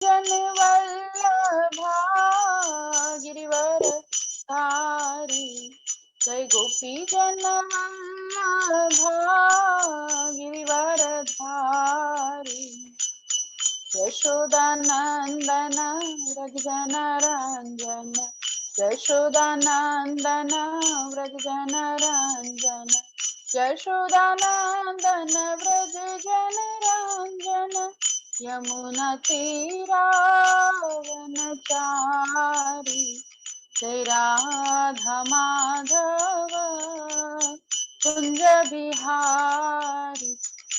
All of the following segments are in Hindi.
जन वल्लभा गिरिवर धारी, जय गोपी जन वल्लभा गिरिवर धारी, यशोदानंदन व्रजजन रंजन, यशोदानंदन व्रजजन रंजन, यशोदानंदन व्रजजन रंजन, यमुना तीरावनचारी, जय राधा माधव कुंज बिहारी,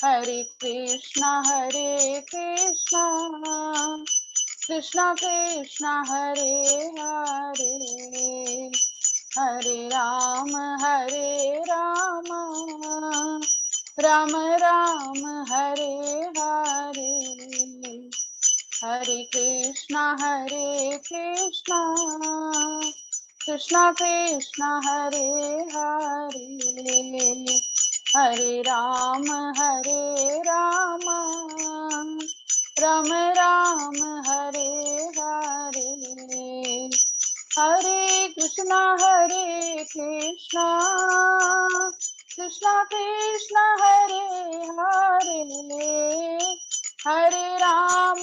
हरे कृष्णा कृष्णा कृष्णा हरे हरे, हरे राम राम राम हरे हरे, हरे कृष्णा कृष्णा कृष्णा हरे हरे, हरे राम राम राम हरे हरे, हरे कृष्णा कृष्णा कृष्णा हरे हरे, हरे राम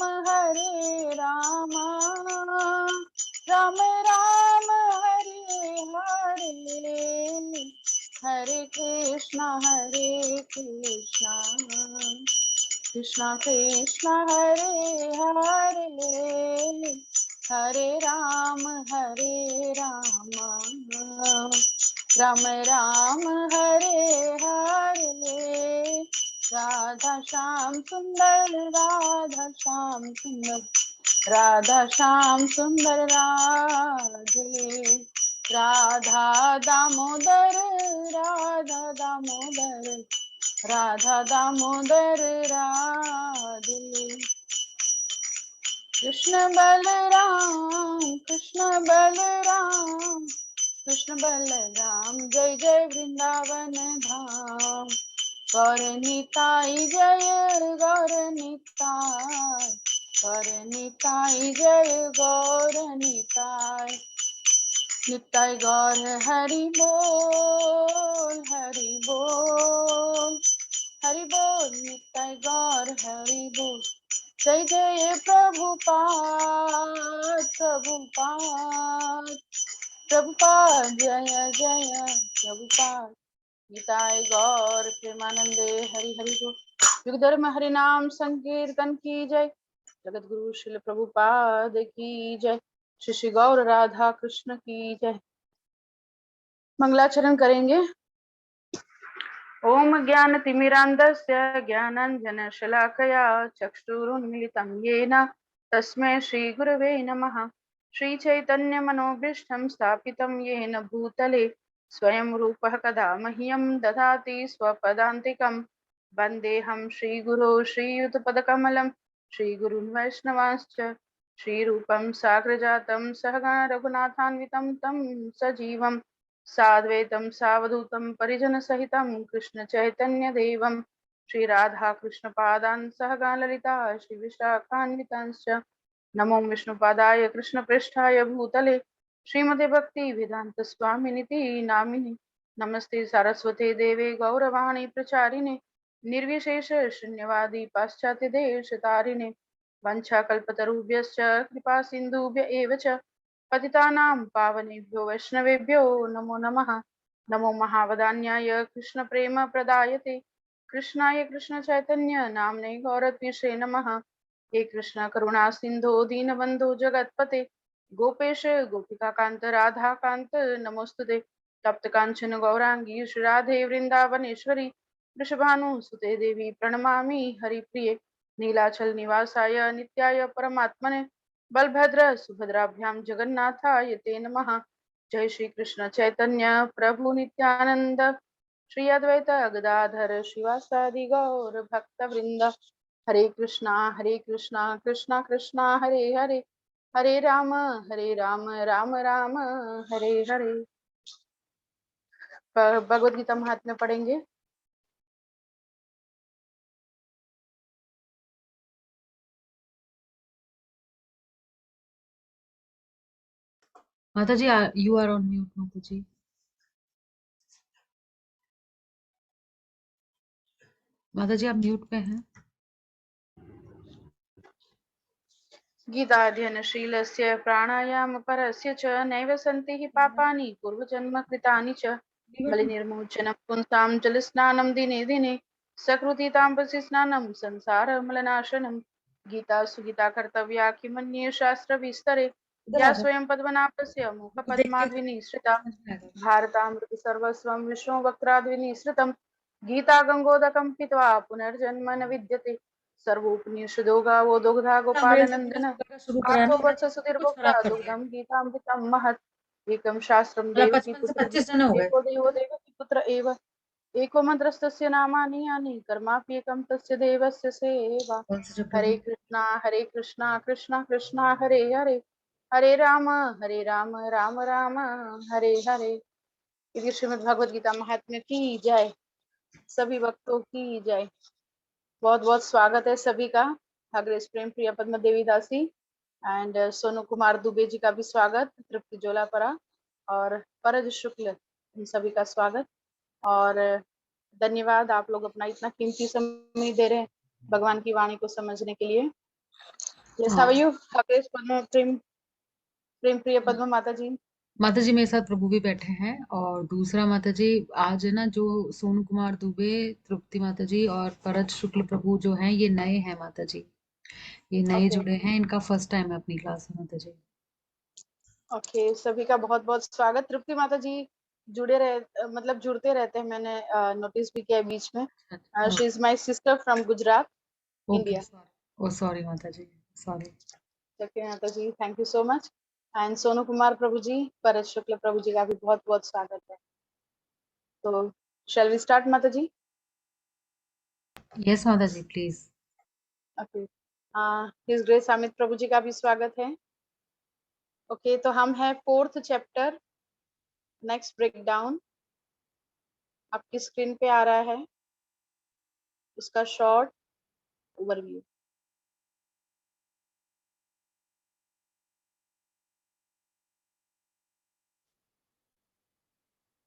राम राम हरे हरे, हरे कृष्णा कृष्णा कृष्णा हरे हरे, हरे राम राम राम हरे हरे, राधा श्याम सुंदर राधा श्याम सुंदर राधे, राधा दामोदर राधा दामोदर राधे, कृष्ण बलराम जय जय वृंदावन धाम, गौर निताई जय गौर निताई जय गौर निताई गौर हरि बोल निताई गौर हरि बोल, जय जय प्रभुपाद जय जय प्रभुपाद, गीताय गौर प्रेमानंदे हरि हरि बोल। युग धर्म हरि नाम संकीर्तन की जय, जगत गुरु श्रील प्रभुपाद की जय, श्री श्री गौर राधा कृष्ण की जय। मंगलाचरण करेंगे। ओम ज्ञान तिमिरांधस्य ज्ञानांजन शलाकया चक्षुरुन्मिलितं येन तस्मै श्री गुरवे नमः। श्री चैतन्य मनोभीष्टं स्थापितं येन भूतले स्वयं रूपः कदा मह्यं ददाति स्वपदान्तिकं, वन्देऽहं श्रीगुरो श्रीयुतपदकमलं श्रीगुरुन् वैष्णवांश्च, श्रीरूपं साग्रजातं सहगण रघुनाथान्वितं तं सजीवं साद्वैतं सावधूतं परिजनसहितं कृष्ण चैतन्य देवं श्री राधा कृष्ण पादान् सहगण ललिता श्री विशाखान्वितांश्च, नमो विष्णुपादाय कृष्ण पृष्ठाय भूतले श्रीमते भक्ति वेदांत स्वामिनिति नामिने, नमस्ते सारस्वते देवे गौरवाणी प्रचारिणे निर्विशेष शून्यवादी पाश्चात्य देश तारिणे, वंशाकल्पतरुभ्यश्च कृपा सिन्धुभ्य एव च पतितानां पावनेभ्यो वैष्णवेभ्यो नमो नमः। नमो महावदान्याय कृष्ण प्रेम प्रदायते कृष्णाय कृष्ण चैतन्य नामने गौरत्विषे नमः। हे कृष्ण करुणा सिंधो दीनबंधो जगत्पते गोपेश गोपिका कांत राधा कांत नमोस्तुते, तप्त कांचन गौरांगी श्री राधे वृंदावनेश्वरी वृषभानुसुते देवी प्रणमामि हरिप्रिये, नीलाचल निवासाय नित्याय परमात्मने बलभद्र सुभद्राभ्यां जगन्नाथाय ते नमः। जय श्री कृष्ण चैतन्य प्रभु नित्यानंद श्री अद्वैत गदाधर शिवासादि गौर भक्त वृंद, हरे कृष्णा कृष्णा कृष्णा हरे हरे, हरे राम राम राम हरे हरे। भगवद गीता महात्म्य पढ़ेंगे। माता जी, you are on mute, माता जी. माता जी, आप म्यूट पे हैं. गीताध्ययनशीलस्य प्राणायामपरस्य च नैव सन्ति हि पापानि पूर्वजन्मकृतानि च बलिनिर्मुचनं पुंसां जलस्नानं दिने दिने सकृति ताम्रसि स्नानं संसारमलनाशनं गीता सुगीता कर्तव्या किमन्ये शास्त्रविस्तरे इधर या आ जाओ. स्वयं पद्मनाभस्य तो देख के मुखपद्माद्विनिसृता समझ में आएगा. भारतामृत सर्वस्वं विष्णुवक्त्राद्विनिसृतं गीता गंगोदकं पीत्वा पुनर्जन्म न विद्यते सर्वोपनिषदो गावो दुग्धा मेरे से पूरा गोपालनंदन सुबह का शुरू करा आठो ना, वर्ष इन्होंने कुछ खराब सुधीर्भोक्ता कर दिया. दुग्धम गीतामृतम महत् एकं शास्त्रं मतलब देवकी 55 से पुत्र 25 जने हो गए. एको देवो देवकी पुत्र एव एको मन्त्रस्तस्य नामानि यानि कर्माप्येकं तस्य देवस्य सेवा कौन सा चैप्टर हरे था? कृष्णा कृष्णा कृष्णा हरे हरे हरे राम राम राम हरे हरे। यदि श्रीमद् भगवद गीता महात्म्य की जय, सभी भक्तों की जय। बहुत बहुत स्वागत है सभी का। अग्रेस प्रेम प्रिया पद्मा देवी दासी एंड सोनू कुमार दुबे जी का भी स्वागत, तृप्ति जोलापरा और परज शुक्ल, इन सभी का स्वागत और धन्यवाद। आप लोग अपना इतना कीमती समय दे रहे हैं भगवान की वाणी को समझने के लिए। यस, हाउ हाँ. आर यू अग्रेस पद्मा प्रेम प्रेम प्रिय पद्मा माता जी? माता जी मेरे साथ प्रभु भी बैठे हैं, और दूसरा माता जी आज है ना, जो सोनू कुमार दुबे, तृप्ति माता जी और परज शुक्ल प्रभु जो हैं, ये नए हैं माता जी. ये नए ओके जुड़े हैं, इनका फर्स्ट टाइम है अपनी क्लास में माता जी. ओके, सभी का बहुत बहुत स्वागत। तृप्ति माता जी जुड़े रहे, मतलब जुड़ते रहते हैं, मैंने नोटिस भी किया है बीच में। She is my sister from Gujarat, okay, India. Sorry. Oh sorry माता जी, सॉरी. ओके माता जी, thank you so much. And Sonu Kumar Prabhu ji, परज शुक्ल प्रभु जी का भी बहुत बहुत स्वागत है। तो शैल वी स्टार्ट माता जी? यस माता जी, please. Okay, his grace Amit Prabhu ji का भी स्वागत है। ओके, तो हम है 4th chapter, next break down आपकी स्क्रीन पे आ रहा है, उसका शॉर्ट ओवरव्यू।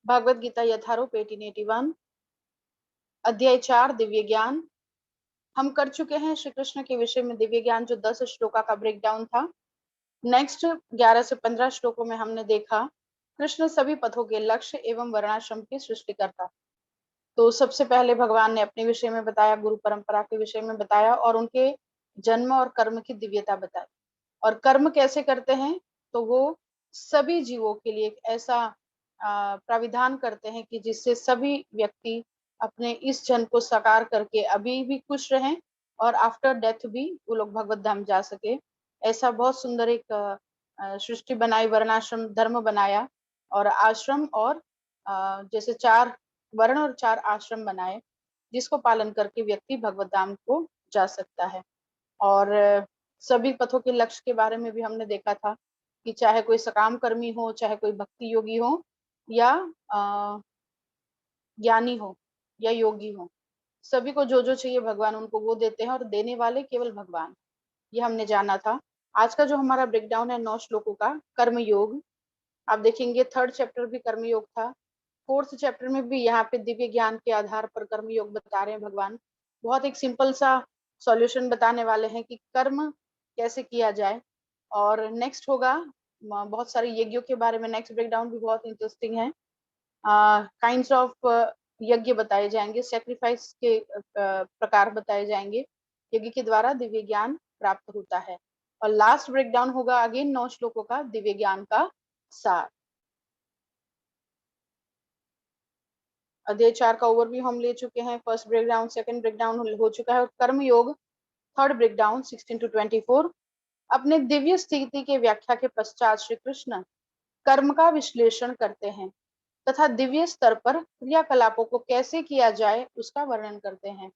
भगवत गीता यथारूप 1881, अध्याय 4 दिव्य ज्ञान। हम कर चुके हैं श्री कृष्ण के विषय में दिव्य ज्ञान, जो 10 श्लोका का ब्रेक डाउन था। नेक्स्ट 11 से 15 श्लोकों में हमने देखा कृष्ण सभी पथों के लक्ष्य एवं वर्णाश्रम की सृष्टि करता। तो सबसे पहले भगवान ने अपने विषय में बताया, गुरु परंपरा के विषय में बताया और उनके जन्म और कर्म की दिव्यता बताई। और कर्म कैसे करते हैं, तो वो सभी जीवों के लिए एक ऐसा प्राविधान करते हैं कि जिससे सभी व्यक्ति अपने इस जन्म को साकार करके अभी भी खुश रहें और आफ्टर डेथ भी वो लोग भगवत धाम जा सके। ऐसा बहुत सुंदर एक सृष्टि बनाई, वर्णाश्रम धर्म बनाया और आश्रम और जैसे 4 वर्ण और 4 आश्रम बनाए, जिसको पालन करके व्यक्ति भगवत धाम को जा सकता है। और सभी पथों के लक्ष्य के बारे में भी हमने देखा था कि चाहे कोई सकाम कर्मी हो, चाहे कोई भक्ति योगी हो या ज्ञानी हो या योगी हो, सभी को जो जो चाहिए भगवान उनको वो देते हैं और देने वाले केवल भगवान, ये हमने जाना था। आज का जो हमारा ब्रेकडाउन है 9 श्लोकों का, कर्म योग। आप देखेंगे 3rd चैप्टर भी कर्म योग था, 4th चैप्टर में भी यहाँ पे दिव्य ज्ञान के आधार पर कर्म योग बता रहे हैं भगवान। बहुत एक सिंपल सा सॉल्यूशन बताने वाले हैं कि कर्म कैसे किया जाए। और नेक्स्ट होगा बहुत सारे यज्ञों के बारे में, नेक्स्ट ब्रेकडाउन भी बहुत इंटरेस्टिंग है। काइंड्स ऑफ यज्ञ बताए जाएंगे, सेक्रीफाइस के प्रकार बताए जाएंगे, यज्ञ के द्वारा दिव्य ज्ञान प्राप्त होता है। और लास्ट ब्रेकडाउन होगा अगेन 9 श्लोकों का दिव्य ज्ञान का सार। अध्याय 4 का ओवरव्यू हम ले चुके हैं, फर्स्ट ब्रेकडाउन, सेकंड ब्रेकडाउन हो चुका है और कर्म योग 3rd ब्रेकडाउन 16 to 24। अपने दिव्य स्थिति के व्याख्या के पश्चात श्री कृष्ण कर्म का विश्लेषण करते हैं तथा दिव्य स्तर पर क्रियाकलापों को कैसे किया जाए उसका वर्णन करते हैं।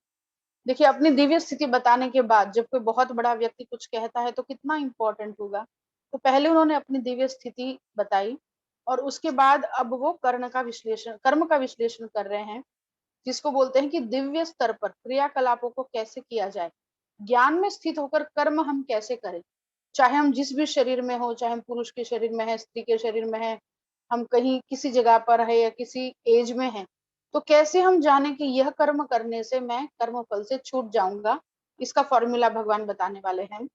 देखिए, अपनी दिव्य स्थिति बताने के बाद जब कोई बहुत बड़ा व्यक्ति कुछ कहता है तो कितना इंपॉर्टेंट होगा। तो पहले उन्होंने अपनी दिव्य स्थिति बताई और उसके बाद अब वो कर्म का विश्लेषण कर रहे हैं, जिसको बोलते हैं कि दिव्य स्तर पर क्रियाकलापों को कैसे किया जाए, ज्ञान में स्थित होकर कर्म हम कैसे करें। चाहे हम जिस भी शरीर में हो, चाहे हम पुरुष के शरीर में है, स्त्री के शरीर में है, हम कहीं किसी जगह पर है या किसी एज में है, तो कैसे हम जाने कि यह कर्म करने से मैं कर्म फल से छूट जाऊंगा, इसका फॉर्मूला भगवान बताने वाले हैं।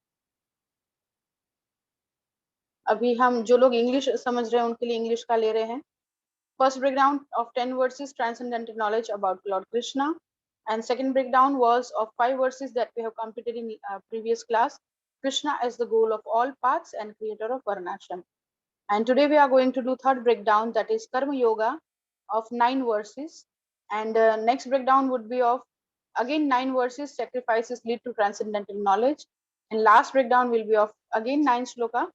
अभी हम जो लोग इंग्लिश समझ रहे हैं उनके लिए इंग्लिश का ले रहे हैं। First breakdown of 10 verses transcendental knowledge about Lord Krishna, and second breakdown was of 5 verses that we have completed in previous class. Krishna as the goal of all paths and creator of Varnashram. And today we are going to do third breakdown, that is Karma Yoga of 9 verses. And next breakdown would be of again 9 verses, sacrifices lead to transcendental knowledge. And last breakdown will be of again 9 shloka,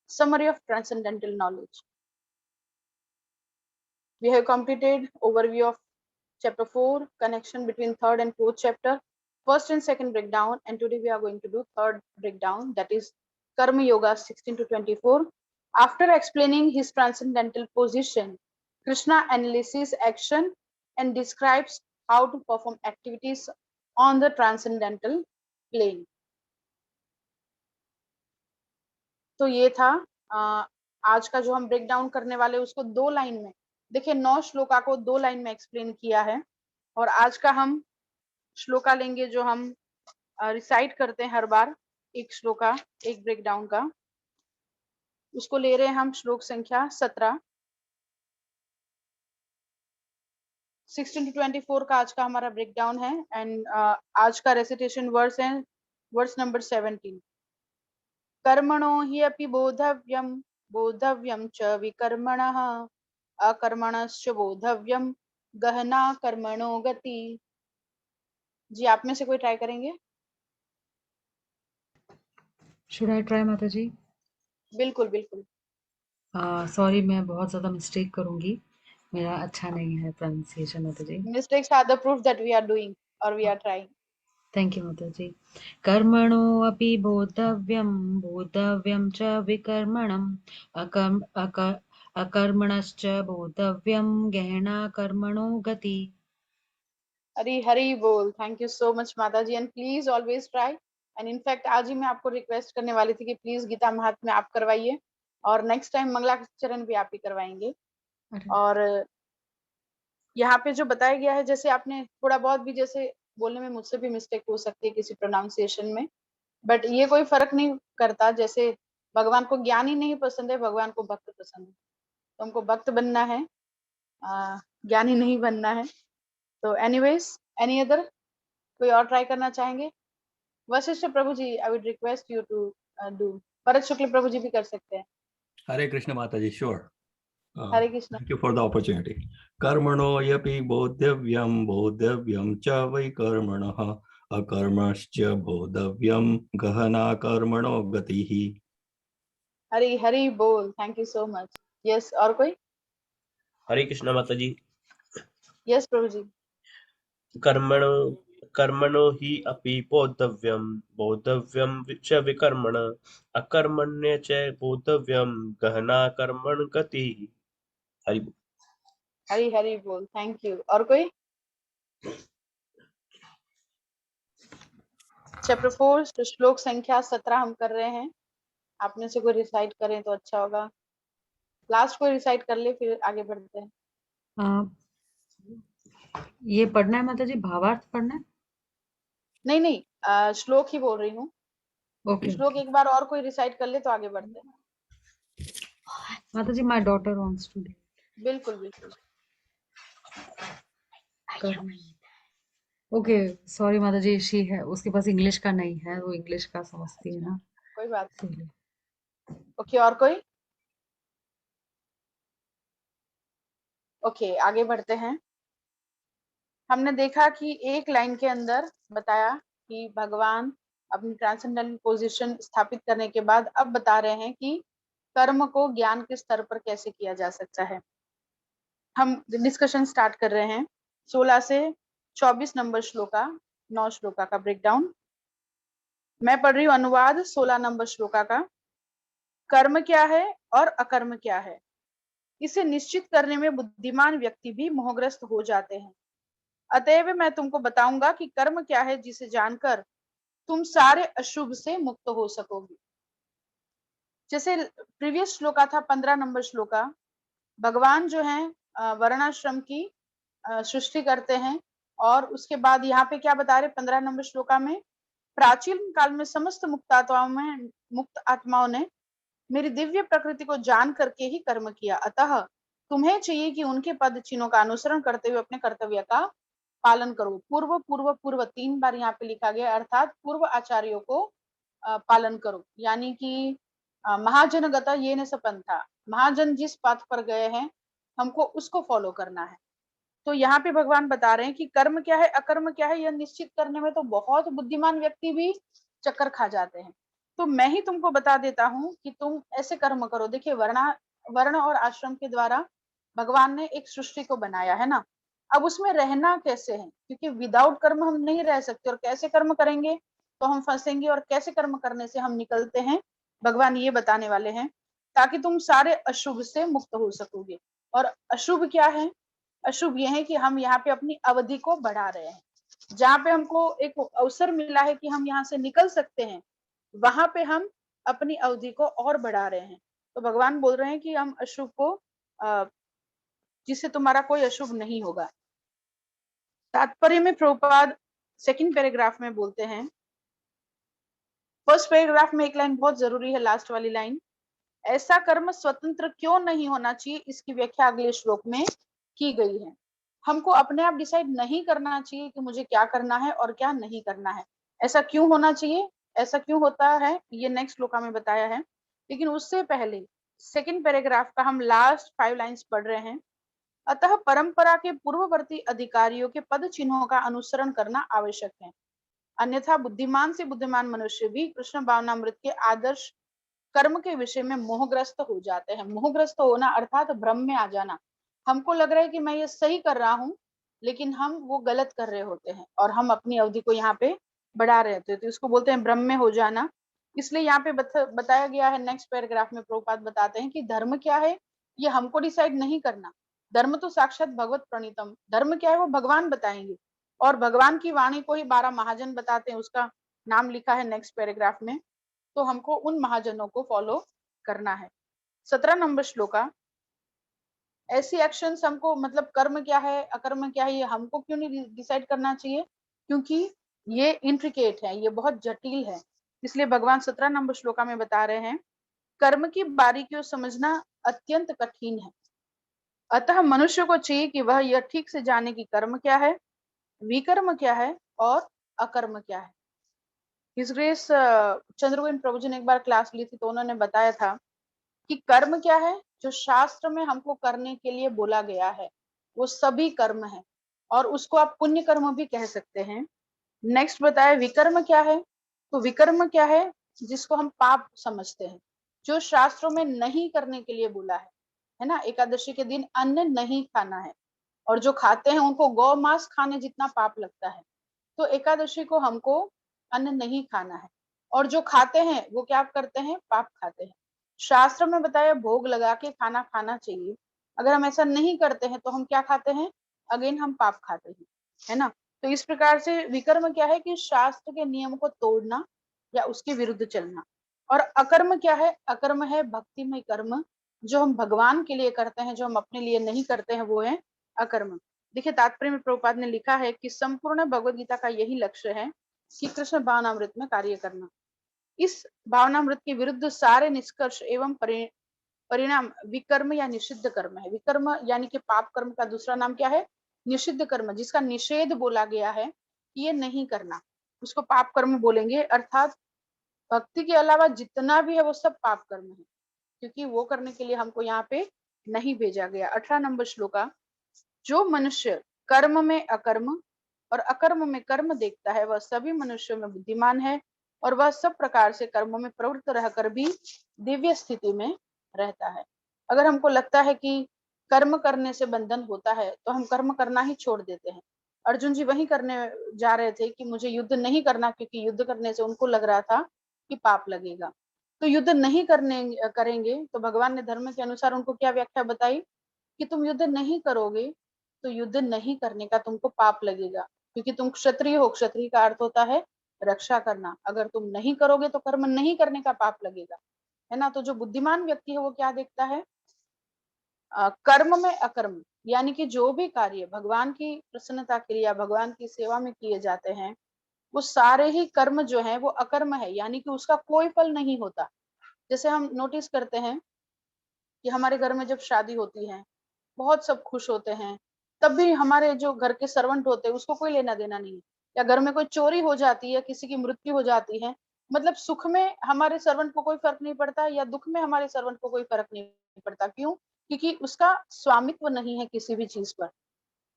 summary of transcendental knowledge. We have completed overview of chapter 4, connection between third and fourth chapter, first and second breakdown, and today we are going to do third breakdown, that is Karma Yoga 16 to 24. After explaining his transcendental position, Krishna analyzes action and describes how to perform activities on the transcendental plane. तो ये था आज का जो हम ब्रेक डाउन करने वाले, उसको 2 लाइन में, देखिए 9 श्लोका को 2 लाइन में एक्सप्लेन किया है। और आज का हम श्लोका लेंगे जो हम रिसाइट करते हैं हर बार, एक श्लोका एक ब्रेक डाउन का, उसको ले रहे हैं हम श्लोक संख्या 17। 16 to 24 का आज का हमारा ब्रेक डाउन है। एंड आज का रेसिटेशन वर्स है वर्स नंबर 17। कर्मणो हि अपि बोधव्यम बोधव्यम च विकर्मणः अकर्मणश्च बोधव्यम गहना कर्मणो गति। जी आप में से कोई ट्राई करेंगे? शुड आई ट्राई माता जी? बिल्कुल बिल्कुल। सॉरी, मैं बहुत ज्यादा मिस्टेक करूंगी, मेरा अच्छा नहीं है प्रोनाउंसिएशन माता जी। Mistakes are the proof that we are doing or we are trying. Thank you माता जी। कर्मणो अपि बोधव्यम बोधव्यम च विकर्मणम् अकर्मणश्च बोधव्यम गहना कर्मणो गति। हरी हरी बोल। थैंक यू सो मच माता जी, and please always try. And in fact आज ही मैं आपको रिक्वेस्ट करने वाली थी कि प्लीज गीता महात्म्य आप करवाइए, और नेक्स्ट टाइम मंगलाचरण भी आप ही करवाएंगे। और यहाँ पे जो बताया गया है, जैसे आपने थोड़ा बहुत भी, जैसे बोलने में मुझसे भी मिस्टेक हो सकती है किसी प्रोनाउंसिएशन में, बट ये कोई फर्क नहीं करता। जैसे भगवान को ज्ञान ही नहीं पसंद है, भगवान को भक्त पसंद है, तो हमको भक्त बनना है, ज्ञानी नहीं बनना है। तो एनीवेज, एनी अदर, कोई और ट्राई करना चाहेंगे? Vashishtha Prabhu ji, I would request you to do. Bharat Shukla Prabhu ji भी कर सकते हैं। हरे कृष्ण माता जी, sure. Hare Krishna. Thank you for the opportunity. कर्मणो यपि बोद्धव्यम बोद्धव्यम च वै कर्मणः अकर्मश्च बोद्धव्यम गहना कर्मणो गतिः। हरी हरी बोल। Thank you so much. Yes, और कोई? हरे कृष्ण माता जी। यस प्रभु जी। कर्मणो कर्मणो हि अपि बोद्धव्यम बोद्धव्यम च विकर्मण अकर्मण्य च बोद्धव्यम गहना कर्मण गतिः। हरि बोल। हरी हरी बोल। Thank you. और कोई? चैप्टर 4 श्लोक संख्या 17 हम कर रहे हैं। आप में से कोई रिसाइट करें तो अच्छा होगा। लास्ट कोई रिसाइट कर ले, फिर आगे बढ़ते हैं। ये पढ़ना है माता जी, भावार्थ पढ़ना है? नहीं नहीं, श्लोक ही बोल रही हूँ। ओके श्लोक एक बार और कोई रिसाइट कर ले तो आगे बढ़ते हैं। माता जी, माय डॉटर वांट्स टू। बिल्कुल बिल्कुल। ओके, सॉरी माता जी, शी है, उसके पास इंग्लिश का नहीं है, वो इंग्लिश का समझती है ना, कोई बात नहीं। इसीलिए। ओके, और कोई? ओके, आगे बढ़ते हैं। हमने देखा कि एक लाइन के अंदर बताया कि भगवान अपनी ट्रांसेंडेंटल पोजीशन स्थापित करने के बाद अब बता रहे हैं कि कर्म को ज्ञान के स्तर पर कैसे किया जा सकता है। हम डिस्कशन स्टार्ट कर रहे हैं 16 से 24 नंबर श्लोका, 9 श्लोका का ब्रेकडाउन। मैं पढ़ रही हूँ अनुवाद 16 नंबर श्लोका का। कर्म क्या है और अकर्म क्या है, इसे निश्चित करने में बुद्धिमान व्यक्ति भी मोहग्रस्त हो जाते हैं। अतएव मैं तुमको बताऊंगा कि कर्म क्या है, जिसे जानकर तुम सारे अशुभ से मुक्त हो सकोगे। जैसे प्रीवियस श्लोका था 15 नंबर श्लोका, भगवान जो है वर्णाश्रम की सृष्टि करते हैं और उसके बाद यहाँ पे क्या बता रहे 15 नंबर श्लोका में, प्राचीन काल में समस्त मुक्त आत्माओं ने मेरी दिव्य प्रकृति को जान करके ही कर्म किया, अतः तुम्हें चाहिए कि उनके पद चिन्हों का अनुसरण करते हुए अपने कर्तव्य का पालन करो। पूर्व पूर्व पूर्व 3 बार यहाँ पे लिखा गया, अर्थात पूर्व आचार्यों को पालन करो, यानी कि महाजनगता ये न सपंथा, महाजन जिस पाथ पर गए हैं हमको उसको फॉलो करना है। तो यहाँ पे भगवान बता रहे हैं कि कर्म क्या है अकर्म क्या है यह निश्चित करने में तो बहुत बुद्धिमान व्यक्ति भी चक्कर खा जाते हैं। तो मैं ही तुमको बता देता हूँ कि तुम ऐसे कर्म करो। देखिए वर्ण और आश्रम के द्वारा भगवान ने एक सृष्टि को बनाया है ना, अब उसमें रहना कैसे है, क्योंकि विदाउट कर्म हम नहीं रह सकते, और कैसे कर्म करेंगे तो हम फंसेंगे, और कैसे कर्म करने से हम निकलते हैं भगवान ये बताने वाले हैं, ताकि तुम सारे अशुभ से मुक्त हो सकोगे। और अशुभ क्या है, अशुभ यह है कि हम यहाँ पे अपनी अवधि को बढ़ा रहे हैं, जहाँ पे हमको एक अवसर मिला है कि हम यहाँ से निकल सकते हैं, वहां पे हम अपनी अवधि को और बढ़ा रहे हैं। तो भगवान बोल रहे हैं कि हम अशुभ को जिससे तुम्हारा कोई अशुभ नहीं होगा। तात्पर्य में प्रभुपाद सेकंड पैराग्राफ में बोलते हैं, फर्स्ट पैराग्राफ में एक लाइन बहुत जरूरी है, लास्ट वाली लाइन, ऐसा कर्म स्वतंत्र क्यों नहीं होना चाहिए, इसकी व्याख्या अगले श्लोक में की गई है। हमको अपने आप डिसाइड नहीं करना चाहिए कि मुझे क्या करना है और क्या नहीं करना है। ऐसा क्यों होना चाहिए, ऐसा क्यों होता है, ये नेक्स्ट श्लोका में बताया है। लेकिन उससे पहले सेकंड पैराग्राफ का हम लास्ट 5 लाइंस पढ़ रहे हैं। अतः परंपरा के पूर्ववर्ती अधिकारियों के पद चिन्हों का अनुसरण करना आवश्यक है, अन्यथा बुद्धिमान से बुद्धिमान मनुष्य भी कृष्ण भावनामृत के आदर्श कर्म के विषय में मोहग्रस्त हो जाते हैं। मोहग्रस्त होना अर्थात भ्रम में आ जाना, हमको लग रहा है कि मैं ये सही कर रहा हूँ, लेकिन हम वो गलत कर रहे होते हैं और हम अपनी अवधि को यहाँ पे बढ़ा रहे होते हैं, तो इसको बोलते हैं भ्रम में हो जाना। इसलिए यहाँ पे बताया गया है, नेक्स्ट पैराग्राफ में प्रभुपाद बताते हैं कि धर्म क्या है ये हमको डिसाइड नहीं करना, धर्म तो साक्षात भगवत प्रणीतम, धर्म क्या है वो भगवान बताएंगे, और भगवान की वाणी को ही 12 महाजन बताते हैं, उसका नाम लिखा है नेक्स्ट पैराग्राफ में, तो हमको उन महाजनों को फॉलो करना है। 17 नंबर श्लोका, ऐसी एक्शंस हमको, मतलब कर्म क्या है अकर्म क्या है ये हमको क्यों नहीं डिसाइड करना चाहिए, क्योंकि ये इंट्रिकेट है, ये बहुत जटिल है। इसलिए भगवान 17 नंबर श्लोका में बता रहे हैं, कर्म की बारीकियों समझना अत्यंत कठिन है, अतः मनुष्य को चाहिए कि वह यह ठीक से जाने कि कर्म क्या है, विकर्म क्या है और अकर्म क्या है। हिज ग्रेस चंद्रगोविंद प्रभु जी ने एक बार क्लास ली थी, तो उन्होंने बताया था कि कर्म क्या है, जो शास्त्र में हमको करने के लिए बोला गया है वो सभी कर्म है, और उसको आप पुण्य कर्म भी कह सकते हैं। नेक्स्ट बताया विकर्म क्या है, तो विकर्म क्या है जिसको हम पाप समझते हैं, जो शास्त्रों में नहीं करने के लिए बोला है ना, एकादशी के दिन अन्न नहीं खाना है, और जो खाते हैं उनको गौ मांस खाने जितना पाप लगता है, तो एकादशी को हमको अन्न नहीं खाना है, और जो खाते हैं वो क्या करते हैं, पाप खाते हैं। शास्त्र में बताया भोग लगा के खाना खाना चाहिए, अगर हम ऐसा नहीं करते हैं तो हम क्या खाते हैं, अगेन हम पाप खाते हैं, है ना। तो इस प्रकार से विकर्म क्या है कि शास्त्र के नियम को तोड़ना या उसके विरुद्ध चलना, और अकर्म क्या है, अकर्म है भक्तिमय कर्म, जो हम भगवान के लिए करते हैं, जो हम अपने लिए नहीं करते हैं, वो है अकर्म। देखिए तात्पर्य में प्रभुपाद ने लिखा है कि संपूर्ण भगवद गीता का यही लक्ष्य है कि कृष्ण भावनामृत में कार्य करना। इस भावनामृत के विरुद्ध सारे निष्कर्ष एवं परिणाम विकर्म या निषिद्ध कर्म है। विकर्म यानी कि पाप कर्म का दूसरा नाम क्या है, निषिद्ध कर्म, जिसका निषेध बोला गया है कि ये नहीं करना, उसको पाप कर्म बोलेंगे। अर्थात भक्ति के अलावा जितना भी है वो सब पाप कर्म है, क्योंकि वो करने के लिए हमको यहाँ पे नहीं भेजा गया। 18 नंबर श्लोका, जो मनुष्य कर्म में अकर्म और अकर्म में कर्म देखता है वह सभी मनुष्यों में बुद्धिमान है, और वह सब प्रकार से कर्मों में प्रवृत्त रहकर भी दिव्य स्थिति में रहता है। अगर हमको लगता है कि कर्म करने से बंधन होता है तो हम कर्म करना ही छोड़ देते हैं। अर्जुन जी वही करने जा रहे थे कि मुझे युद्ध नहीं करना, क्योंकि युद्ध करने से उनको लग रहा था कि पाप लगेगा, तो युद्ध नहीं करेंगे। तो भगवान ने धर्म के अनुसार उनको क्या व्याख्या बताई कि तुम युद्ध नहीं करोगे तो युद्ध नहीं करने का तुमको पाप लगेगा, क्योंकि तुम क्षत्रिय हो, क्षत्रिय का अर्थ होता है रक्षा करना, अगर तुम नहीं करोगे तो कर्म नहीं करने का पाप लगेगा। है ना। तो जो बुद्धिमान व्यक्ति है वो क्या देखता है, कर्म में अकर्म, यानी कि जो भी कार्य भगवान की प्रसन्नता के लिए या भगवान की सेवा में किए जाते हैं, वो सारे ही कर्म जो है वो अकर्म है, यानी कि उसका कोई फल नहीं होता। जैसे हम नोटिस करते हैं कि हमारे घर में जब शादी होती है, बहुत सब खुश होते हैं, तब भी हमारे जो घर के सर्वेंट होते हैं उसको कोई लेना देना नहीं है। या घर में कोई चोरी हो जाती है, किसी की मृत्यु हो जाती है, मतलब सुख में हमारे सर्वेंट को कोई फर्क नहीं पड़ता, या दुख में हमारे सर्वेंट को कोई फर्क नहीं पड़ता। क्यों? क्योंकि उसका स्वामित्व नहीं है किसी भी चीज पर,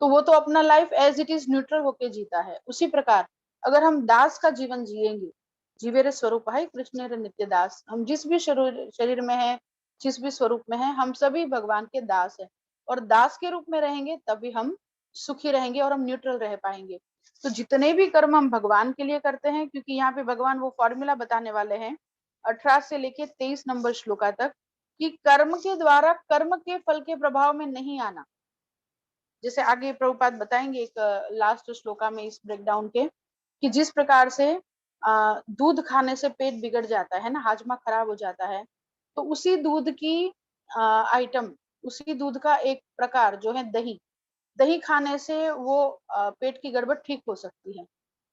तो वो तो अपना life as it is neutral होके जीता है। उसी प्रकार अगर हम दास का जीवन जिएंगे, जीवेरे स्वरूप है कृष्ण रे नित्य दास, हम जिस भी शरीर में है, जिस भी स्वरूप में है, हम सभी भगवान के दास हैं, और दास के रूप में रहेंगे तभी हम सुखी रहेंगे और हम न्यूट्रल रह पाएंगे। तो जितने भी कर्म हम भगवान के लिए करते हैं, क्योंकि यहाँ पे भगवान वो फॉर्मूला बताने वाले हैं 18 से लेके 23 नंबर श्लोका तक, कि कर्म के द्वारा कर्म के फल के प्रभाव में नहीं आना। जैसे आगे प्रभुपाद बताएंगे एक लास्ट श्लोका में इस ब्रेकडाउन के, कि जिस प्रकार से दूध खाने से पेट बिगड़ जाता है ना, हाजमा खराब हो जाता है, तो उसी दूध की आइटम, उसी दूध का एक प्रकार जो है दही, दही खाने से वो पेट की गड़बड़ ठीक हो सकती है।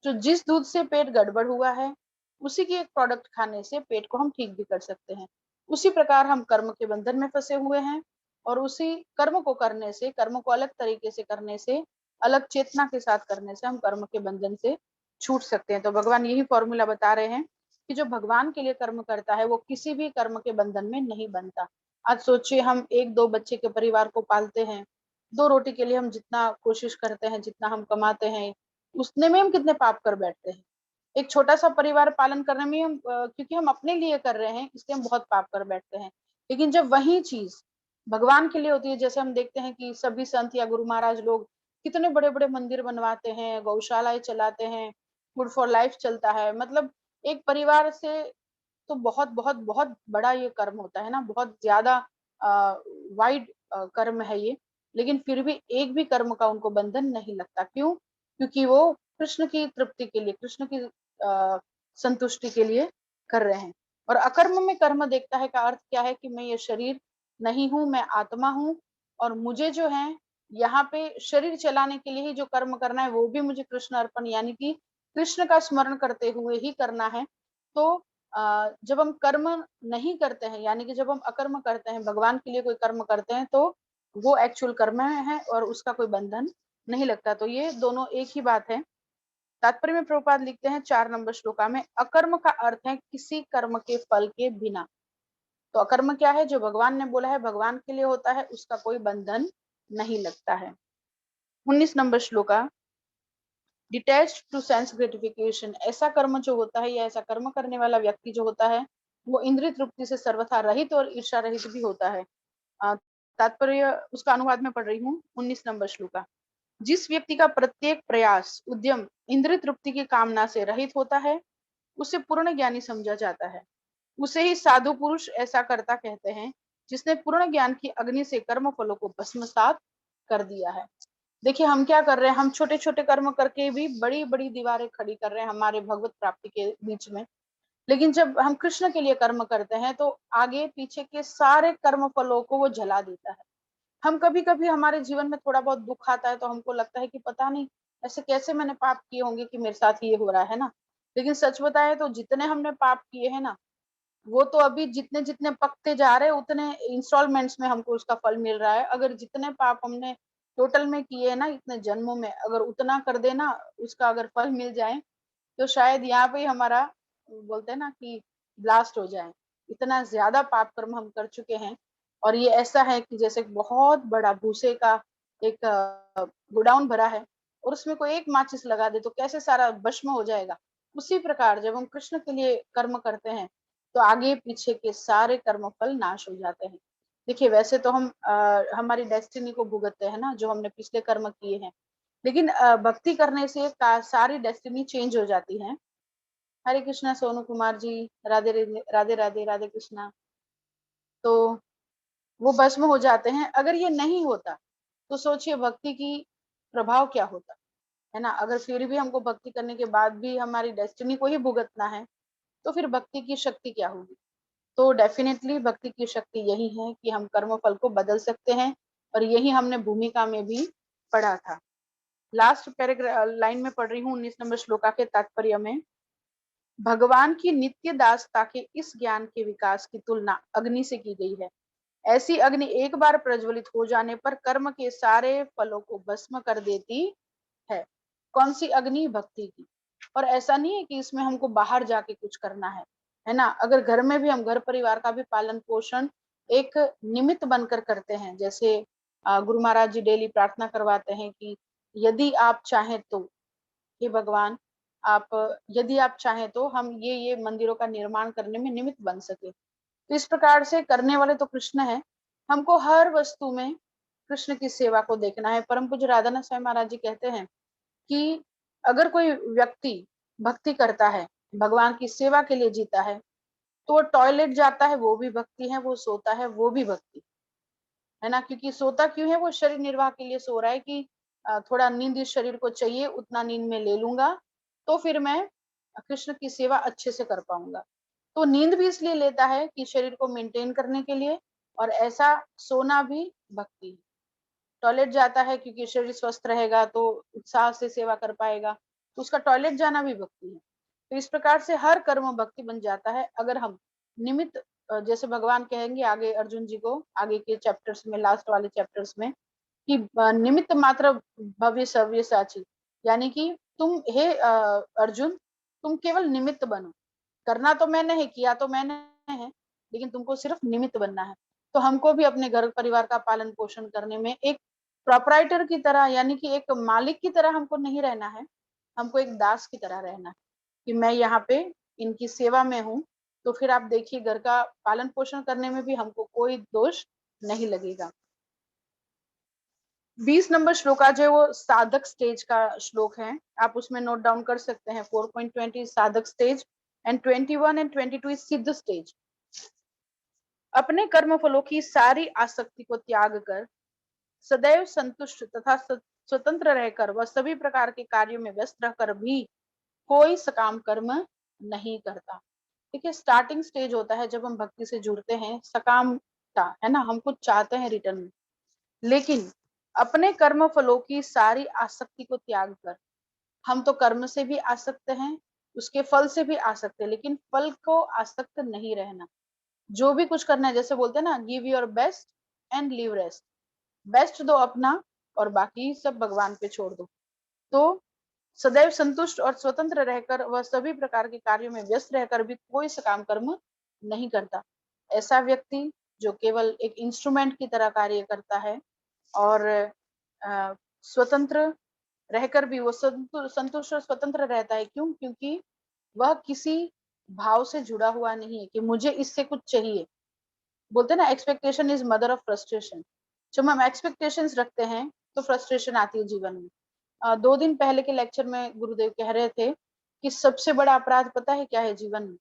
तो जिस दूध से पेट गड़बड़ हुआ है, उसी की एक प्रोडक्ट खाने से पेट को हम ठीक भी कर सकते हैं। उसी प्रकार हम कर्म के बंधन में फंसे हुए हैं, और उसी कर्म को करने से, कर्म को अलग तरीके से करने से, अलग चेतना के साथ करने से हम कर्म के बंधन से छूट सकते हैं। तो भगवान यही फॉर्मूला बता रहे हैं कि जो भगवान के लिए कर्म करता है वो किसी भी कर्म के बंधन में नहीं बनता। आज सोचिए, हम एक दो बच्चे के परिवार को पालते हैं, दो रोटी के लिए हम जितना कोशिश करते हैं, जितना हम कमाते हैं, उतने में हम कितने पाप कर बैठते हैं। एक छोटा सा परिवार पालन करने में हम क्योंकि हम अपने लिए कर रहे हैं, इसलिए हम बहुत पाप कर बैठते हैं। लेकिन जब वही चीज भगवान के लिए होती है, जैसे हम देखते हैं कि सभी संत या गुरु महाराज लोग कितने बड़े बड़े मंदिर बनवाते हैं, गौशालाएं चलाते हैं, गुड फॉर लाइफ चलता है, मतलब एक परिवार से तो बहुत बहुत बहुत बड़ा ये कर्म होता है ना, बहुत ज्यादा वाइड कर्म है ये। लेकिन फिर भी एक भी कर्म का उनको बंधन नहीं लगता। क्यों? क्योंकि वो कृष्ण की तृप्ति के लिए, कृष्ण की संतुष्टि के लिए कर रहे हैं। और अकर्म में कर्म देखता है का अर्थ क्या है, कि मैं ये शरीर नहीं हूं, मैं आत्मा हूं, और मुझे जो है यहाँ पे शरीर चलाने के लिए ही जो कर्म करना है वो भी मुझे कृष्ण अर्पण, यानी कि कृष्ण का स्मरण करते हुए ही करना है। तो जब हम कर्म नहीं करते हैं, यानी कि जब हम अकर्म करते हैं, भगवान के लिए कोई कर्म करते हैं, तो वो एक्चुअल कर्म है और उसका कोई बंधन नहीं लगता। तो ये दोनों एक ही बात है। तात्पर्य में प्रभुपाद लिखते हैं 4 नंबर श्लोका में, अकर्म का अर्थ है किसी कर्म के फल के बिना। तो अकर्म क्या है? जो भगवान ने बोला है भगवान के लिए होता है, उसका कोई बंधन नहीं लगता है। 19 number shloka, detached to sense gratification, ऐसा कर्म जो होता है या ऐसा कर्म करने वाला व्यक्ति जो होता है, वो इंद्रिय तृप्ति से सर्वथा रहित और ईर्षा रहित भी होता है। तात्पर्य उसका अनुवाद में पढ़ रही हूँ 19 नंबर श्लोका। जिस व्यक्ति का प्रत्येक प्रयास, उद्यम इंद्रिय तृप्ति की कामना से रहित होता है, उसे पूर्ण ज्ञानी समझा जाता है। उसे ही साधु पुरुष ऐसा करता कहते हैं, जिसने पूर्ण ज्ञान की अग्नि से कर्म फलों को भस्मसात कर दिया है। देखिए हम क्या कर रहे हैं, हम छोटे छोटे कर्म करके भी बड़ी बड़ी दीवारें खड़ी कर रहे हैं हमारे भगवत प्राप्ति के बीच में। लेकिन जब हम कृष्ण के लिए कर्म करते हैं, तो आगे पीछे के सारे कर्म फलों को वो जला देता है। हम कभी कभी हमारे जीवन में थोड़ा बहुत दुख आता है, तो हमको लगता है कि पता नहीं ऐसे कैसे मैंने पाप किए होंगे कि मेरे साथ ये हो रहा है ना। लेकिन सच बताए तो जितने हमने पाप किए हैं ना, वो तो अभी जितने जितने पकते जा रहे हैं, उतने इंस्टॉलमेंट्स में हमको उसका फल मिल रहा है। अगर जितने पाप हमने टोटल में किए ना इतने जन्मों में, अगर उतना कर देना, उसका अगर फल मिल जाए, तो शायद यहाँ पे ही हमारा, बोलते हैं ना कि ब्लास्ट हो जाए। इतना ज्यादा पाप कर्म हम कर चुके हैं। और ये ऐसा है कि जैसे बहुत बड़ा भूसे का एक गोडाउन भरा है, और उसमें कोई एक माचिस लगा दे तो कैसे सारा भस्म हो जाएगा। उसी प्रकार जब हम कृष्ण के लिए कर्म करते हैं, तो आगे पीछे के सारे कर्म फल नाश हो जाते हैं। देखिए वैसे तो हम हमारी डेस्टिनी को भुगतते हैं ना, जो हमने पिछले कर्म किए हैं। लेकिन भक्ति करने से सारी डेस्टिनी चेंज हो जाती है। हरे कृष्णा सोनू कुमार जी, राधे राधे राधे राधे राधे कृष्णा। तो वो भस्म हो जाते हैं। अगर ये नहीं होता तो सोचिए भक्ति की प्रभाव क्या होता है ना। अगर फिर भी हमको भक्ति करने के बाद भी हमारी डेस्टिनी को ही भुगतना है, तो फिर भक्ति की शक्ति क्या होगी। तो डेफिनेटली भक्ति की शक्ति यही है कि हम कर्म फल को बदल सकते हैं, और यही हमने भूमिका में भी पढ़ा था। लास्ट पैराग्राफ लाइन में पढ़ रही हूँ 19 नंबर श्लोका के तात्पर्य में, भगवान की नित्य दासता के इस ज्ञान के विकास की तुलना अग्नि से की गई है। ऐसी अग्नि एक बार प्रज्वलित हो जाने पर कर्म के सारे फलों को भस्म कर देती है। कौन सी अग्नि? भक्ति की। और ऐसा नहीं है कि इसमें हमको बाहर जाके कुछ करना है ना। अगर घर में भी हम घर परिवार का भी पालन पोषण एक निमित्त बनकर करते हैं, जैसे गुरु महाराज जी डेली प्रार्थना करवाते हैं कि यदि आप चाहें तो हे भगवान, आप यदि आप चाहें तो हम ये मंदिरों का निर्माण करने में निमित्त बन सके। तो इस प्रकार से करने वाले तो कृष्ण है, हमको हर वस्तु में कृष्ण की सेवा को देखना है। परम पूज्य राधानाथ स्वामी महाराज जी कहते हैं कि अगर कोई व्यक्ति भक्ति करता है, भगवान की सेवा के लिए जीता है, तो वो टॉयलेट जाता है वो भी भक्ति है, वो सोता है वो भी भक्ति है ना। क्योंकि सोता क्यों है? वो शरीर निर्वाह के लिए सो रहा है कि थोड़ा नींद इस शरीर को चाहिए, उतना नींद में ले लूंगा तो फिर मैं कृष्ण की सेवा अच्छे से कर पाऊंगा। तो नींद भी इसलिए लेता है कि शरीर को मेंटेन करने के लिए, और ऐसा सोना भी भक्ति है। टॉयलेट जाता है क्योंकि शरीर स्वस्थ रहेगा तो उत्साह से सेवा कर पाएगा, तो उसका टॉयलेट जाना भी भक्ति है। तो इस प्रकार से हर कर्म भक्ति बन जाता है अगर हम निमित्त, जैसे भगवान कहेंगे आगे अर्जुन जी को, आगे के चैप्टर्स में, लास्ट वाले चैप्टर्स में, कि निमित्त मात्र भव्य सव्य साची, यानी कि तुम हे अर्जुन, तुम केवल निमित्त बनो। करना तो मैंने है, किया तो मैंने है, लेकिन तुमको सिर्फ निमित्त बनना है। तो हमको भी अपने घर परिवार का पालन पोषण करने में एक प्रोपराइटर की तरह, यानी कि एक मालिक की तरह हमको नहीं रहना है, हमको एक दास की तरह रहना है कि मैं यहाँ पे इनकी सेवा में हूँ। तो फिर आप देखिए घर का पालन पोषण करने में भी हमको कोई दोष नहीं लगेगा। 20 नंबर श्लोक आज है वो साधक स्टेज का श्लोक है, आप उसमें नोट डाउन कर सकते हैं। 4.20 साधक स्टेज एंड 21 एंड 22 इज सिद्ध स्टेज। अपने कर्म फलों की सारी आसक्ति को त्याग कर सदैव संतुष्ट तथा स्वतंत्र रहकर वह सभी प्रकार के कार्यों में व्यस्त रहकर भी कोई सकाम कर्म नहीं करता। देखिए स्टार्टिंग स्टेज होता है जब हम भक्ति से जुड़ते हैं, सकामता है ना, हम कुछ चाहते हैं रिटर्न में, लेकिन अपने कर्म फलों की सारी आसक्ति को त्याग कर, हम तो कर्म से भी आसक्त हैं, उसके फल से भी आसक्त है, लेकिन फल को आसक्त नहीं रहना। जो भी कुछ करना है, जैसे बोलते हैं ना, give your best and leave rest, best दो अपना और बाकी सब भगवान पे छोड़ दो। तो सदैव संतुष्ट और स्वतंत्र रहकर वह सभी प्रकार के कार्यों में व्यस्त रहकर भी कोई सकाम कर्म नहीं करता। ऐसा व्यक्ति जो केवल एक इंस्ट्रूमेंट की तरह कार्य करता है और स्वतंत्र रहकर भी वो संतुष्ट और स्वतंत्र रहता है। क्यों? क्योंकि वह किसी भाव से जुड़ा हुआ नहीं है कि मुझे इससे कुछ चाहिए। बोलते हैं ना, expectation is mother of frustration. जब हम एक्सपेक्टेशंस रखते हैं तो फ्रस्ट्रेशन आती है जीवन में। 2 दिन पहले के लेक्चर में गुरुदेव कह रहे थे कि सबसे बड़ा अपराध पता है क्या है जीवन में?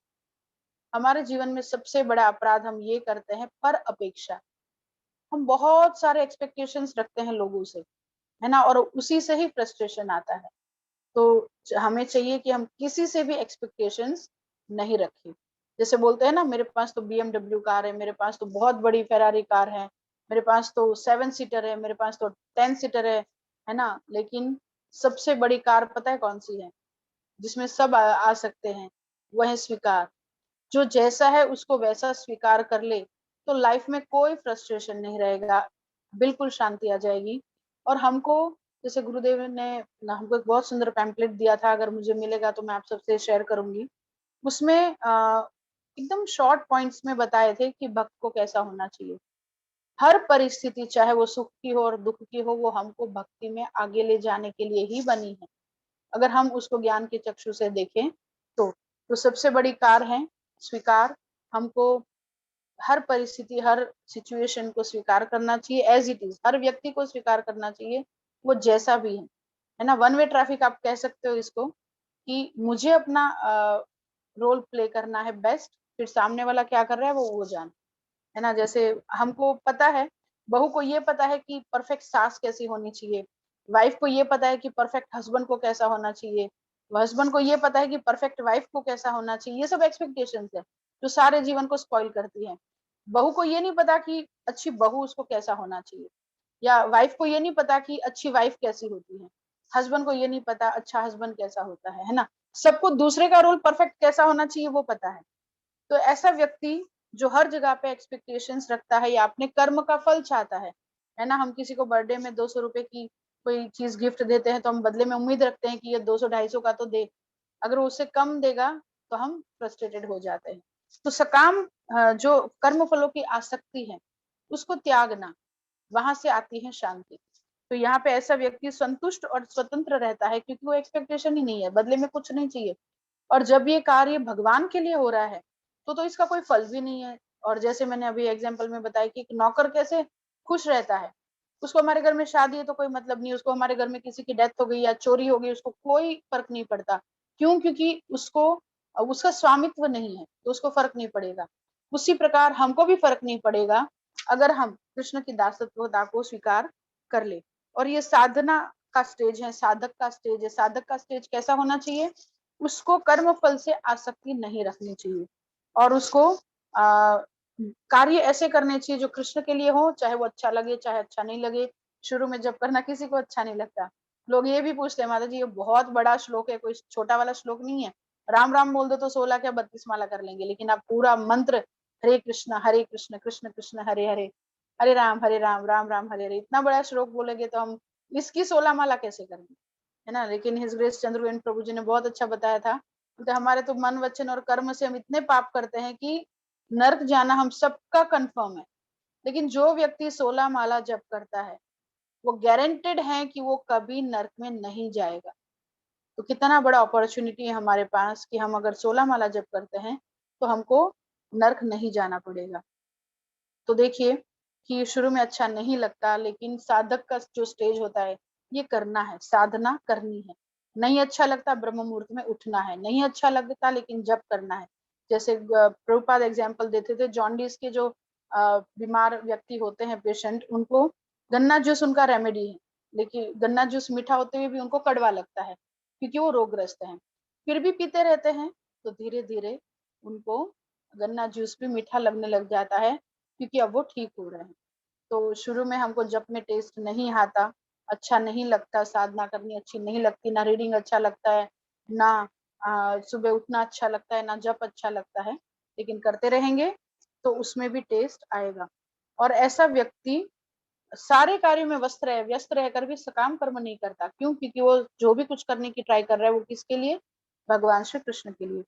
हमारे जीवन में सबसे बड़ा अपराध हम ये करते हैं, पर अपेक्षा। हम बहुत सारे एक्सपेक्टेशंस रखते हैं लोगों से, है ना, और उसी से ही फ्रस्ट्रेशन आता है। तो हमें चाहिए कि हम किसी से भी एक्सपेक्टेशंस नहीं रखें। जैसे बोलते हैं ना, मेरे पास तो BMW कार है, मेरे पास तो बहुत बड़ी फेरारी कार है, मेरे पास तो 7 सीटर है, मेरे पास तो 10 सीटर है ना। लेकिन सबसे बड़ी कार पता है कौन सी है? जिसमें सब आ सकते हैं, वह है स्वीकार। जो जैसा है उसको वैसा स्वीकार कर ले तो लाइफ में कोई फ्रस्ट्रेशन नहीं रहेगा, बिल्कुल शांति आ जाएगी। और हमको, जैसे गुरुदेव ने हमको एक बहुत सुंदर पैम्पलेट दिया था, अगर मुझे मिलेगा तो मैं आप सबसे शेयर करूंगी। उसमें एकदम शॉर्ट पॉइंट्स में बताए थे कि भक्त को कैसा होना चाहिए। हर परिस्थिति, चाहे वो सुख की हो और दुख की हो, वो हमको भक्ति में आगे ले जाने के लिए ही बनी है, अगर हम उसको ज्ञान के चक्षु से देखें तो सबसे बड़ी कार है स्वीकार। हमको हर परिस्थिति, हर सिचुएशन को स्वीकार करना चाहिए एज इट इज। हर व्यक्ति को स्वीकार करना चाहिए, वो जैसा भी है ना। वन वे ट्रैफिक आप कह सकते हो इसको, कि मुझे अपना रोल प्ले करना है बेस्ट, फिर सामने वाला क्या कर रहा है वो जान, है ना। जैसे हमको पता है, बहू को ये पता है कि परफेक्ट सास कैसी होनी चाहिए, वाइफ को ये पता है कि परफेक्ट हस्बैंड को कैसा होना चाहिए, हस्बैंड को ये पता है कि परफेक्ट वाइफ को कैसा होना चाहिए। ये सब एक्सपेक्टेशंस है। जो सारे जीवन को स्पॉइल करती है। बहू को ये नहीं पता कि अच्छी बहू उसको कैसा होना चाहिए, या वाइफ को ये नहीं पता कि अच्छी वाइफ कैसी होती है, हस्बैंड को ये नहीं पता अच्छा हस्बैंड कैसा होता है ना। सबको दूसरे का रोल परफेक्ट कैसा होना चाहिए वो पता है। तो ऐसा व्यक्ति जो हर जगह पे एक्सपेक्टेशंस रखता है या अपने कर्म का फल चाहता है ना। हम किसी को बर्थडे में 200 रुपए की कोई चीज गिफ्ट देते हैं तो हम बदले में उम्मीद रखते हैं कि ये 200-250 का तो दे, अगर उससे कम देगा तो हम फ्रस्ट्रेटेड हो जाते हैं। तो सकाम जो कर्म फलों की आसक्ति है उसको त्यागना, वहां से आती है शांति। तो यहाँ पे ऐसा व्यक्ति संतुष्ट और स्वतंत्र रहता है क्योंकि वो एक्सपेक्टेशन ही नहीं है, बदले में कुछ नहीं चाहिए। और जब ये कार्य भगवान के लिए हो रहा है तो इसका कोई फल भी नहीं है। और जैसे मैंने अभी एग्जांपल में बताया कि एक नौकर कैसे खुश रहता है, उसको हमारे घर में शादी है तो कोई मतलब नहीं, उसको हमारे घर में किसी की डेथ हो गई या चोरी हो गई उसको कोई फर्क नहीं पड़ता। क्यों? क्योंकि उसको उसका स्वामित्व नहीं है तो उसको फर्क नहीं पड़ेगा। उसी प्रकार हमको भी फर्क नहीं पड़ेगा अगर हम कृष्ण की दासत्वता को स्वीकार कर ले। और ये साधना का स्टेज है, साधक का स्टेज है। साधक का स्टेज कैसा होना चाहिए? उसको कर्म फल से आसक्ति नहीं रखनी चाहिए और उसको कार्य ऐसे करने चाहिए जो कृष्ण के लिए हो, चाहे वो अच्छा लगे चाहे अच्छा नहीं लगे। शुरू में जब करना किसी को अच्छा नहीं लगता, लोग ये भी पूछते हैं माता जी ये बहुत बड़ा श्लोक है, कोई छोटा वाला श्लोक नहीं है, राम राम बोल दो तो 16 क्या 32 माला कर लेंगे, लेकिन आप पूरा मंत्र हरे कृष्ण कृष्ण कृष्ण हरे हरे, हरे राम राम राम हरे हरे, इतना बड़ा श्लोक बोलेंगे तो हम इसकी 16 माला कैसे करेंगे, है ना। लेकिन हिज ग्रेस चंद्रगोविंद प्रभु जी ने बहुत अच्छा बताया था, तो हमारे तो मन वचन और कर्म से हम इतने पाप करते हैं कि नर्क जाना हम सबका कंफर्म है। लेकिन जो व्यक्ति 16 माला जप करता है वो गारंटेड है कि वो कभी नर्क में नहीं जाएगा। तो कितना बड़ा अपॉर्चुनिटी है हमारे पास कि हम अगर 16 माला जप करते हैं तो हमको नर्क नहीं जाना पड़ेगा। तो देखिए कि शुरू में अच्छा नहीं लगता, लेकिन साधक का जो स्टेज होता है ये करना है, साधना करनी है। नहीं अच्छा लगता ब्रह्म मुहूर्त में उठना है, नहीं अच्छा लगता लेकिन जब करना है। जैसे प्रभुपाद एग्जाम्पल देते थे, जॉन्डिस के जो बीमार व्यक्ति होते हैं पेशेंट, उनको गन्ना जूस उनका रेमेडी है, लेकिन गन्ना जूस मीठा होते हुए भी उनको कड़वा लगता है क्योंकि वो रोगग्रस्त हैं, फिर भी पीते रहते हैं। तो धीरे धीरे उनको गन्ना जूस भी मीठा लगने लग जाता है क्योंकि अब वो ठीक हो रहे हैं। तो शुरू में हमको जप में टेस्ट नहीं आता, अच्छा नहीं लगता, साधना करनी अच्छी नहीं लगती, ना रीडिंग अच्छा लगता है, ना सुबह उठना अच्छा लगता है, ना जप अच्छा लगता है, लेकिन करते रहेंगे तो उसमें भी टेस्ट आएगा। और ऐसा व्यक्ति सारे कार्यों में व्यस्त रहकर भी सकाम कर्म नहीं करता। क्यों? क्योंकि वो जो भी कुछ करने की ट्राई कर रहा है वो किसके लिए? भगवान श्री कृष्ण के लिए।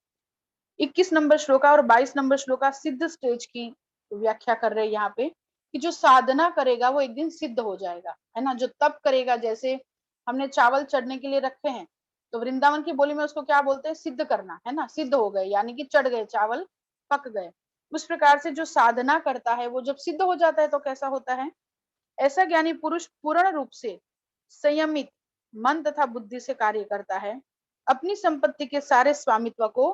21 नंबर श्लोका और 22 नंबर श्लोका सिद्ध स्टेज की व्याख्या कर रहे हैं यहाँ पे, कि जो साधना करेगा वो एक दिन सिद्ध हो जाएगा, है ना। जो तप करेगा, जैसे हमने चावल चढ़ने के लिए रखे हैं तो वृंदावन की बोली में उसको क्या बोलते हैं? सिद्ध करना, है ना। सिद्ध हो गए यानी कि चढ़ गए चावल, पक गए। उस प्रकार से जो साधना करता है वो जब सिद्ध हो जाता है तो कैसा होता है? ऐसा ज्ञानी पुरुष पूर्ण रूप से संयमित मन तथा बुद्धि से कार्य करता है, अपनी संपत्ति के सारे स्वामित्व को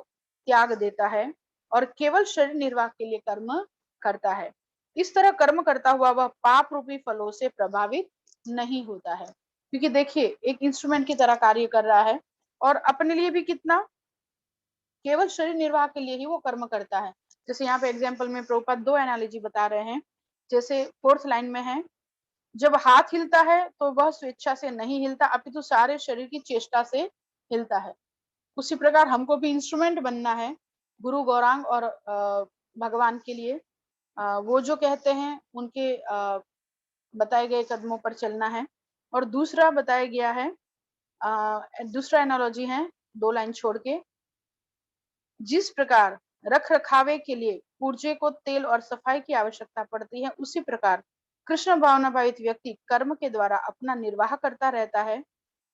त्याग देता है और केवल शरीर निर्वाह के लिए कर्म करता है। इस तरह कर्म करता हुआ वह पाप रूपी फलों से प्रभावित नहीं होता है, क्योंकि देखिए एक इंस्ट्रूमेंट की तरह कार्य कर रहा है और अपने लिए भी कितना, केवल शरीर निर्वाह के लिए ही वो कर्म करता है। जैसे यहाँ पे एग्जाम्पल में प्रभुपाद 2 एनालॉजी बता रहे हैं। जैसे 4th लाइन में है, जब हाथ हिलता है तो वह स्वेच्छा से नहीं हिलता अपितु सारे शरीर की चेष्टा से हिलता है। उसी प्रकार हमको भी इंस्ट्रूमेंट बनना है गुरु गौरांग और भगवान के लिए। वो जो कहते हैं उनके बताए गए कदमों पर चलना है। और दूसरा बताया गया है, दूसरा एनालॉजी है 2 लाइन छोड़ के, जिस प्रकार रख रखावे के लिए पुर्जे को तेल और सफाई की आवश्यकता पड़ती है, उसी प्रकार कृष्ण भावना भावित व्यक्ति कर्म के द्वारा अपना निर्वाह करता रहता है,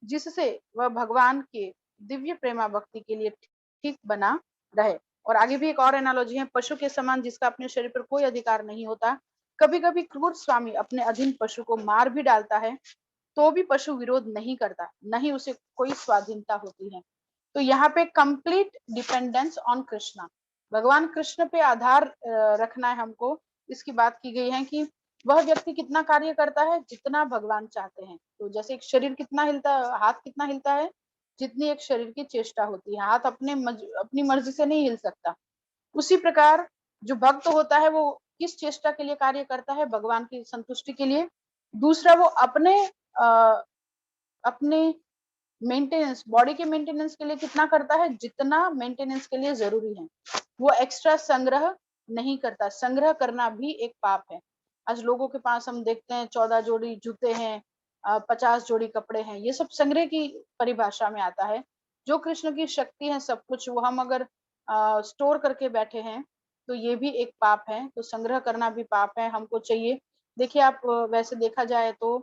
जिससे वह भगवान के दिव्य प्रेमा भक्ति के लिए ठीक बना रहे। और आगे भी एक और एनालॉजी है, पशु के समान जिसका अपने शरीर पर कोई अधिकार नहीं होता, कभी कभी क्रूर स्वामी अपने अधीन पशु को मार भी डालता है तो भी पशु विरोध नहीं करता, नहीं उसे कोई स्वाधीनता होती है। तो यहाँ पे कंप्लीट डिपेंडेंस ऑन कृष्णा, भगवान कृष्ण पे आधार रखना है हमको। इसकी बात की गई है कि वह व्यक्ति कितना कार्य करता है जितना भगवान चाहते हैं। तो जैसे एक शरीर कितना हिलता है, हाथ कितना हिलता है, जितनी एक शरीर की चेष्टा होती है। हाथ अपनी मर्जी से नहीं हिल सकता, उसी प्रकार जो भक्त होता है वो किस चेष्टा के लिए कार्य करता है, भगवान की संतुष्टि के लिए। दूसरा वो अपने मेंटेनेंस, बॉडी के मेंटेनेंस के लिए कितना करता है, जितना मेंटेनेंस के लिए जरूरी है। वो एक्स्ट्रा संग्रह नहीं करता। संग्रह करना भी एक पाप है। आज लोगों के पास हम देखते हैं 14 जोड़ी जूते हैं, 50 जोड़ी कपड़े हैं, ये सब संग्रह की परिभाषा में आता है। जो कृष्ण की शक्ति है सब कुछ, वो हम अगर स्टोर करके बैठे हैं तो ये भी एक पाप है। तो संग्रह करना भी पाप है। हमको चाहिए, देखिए आप वैसे देखा जाए तो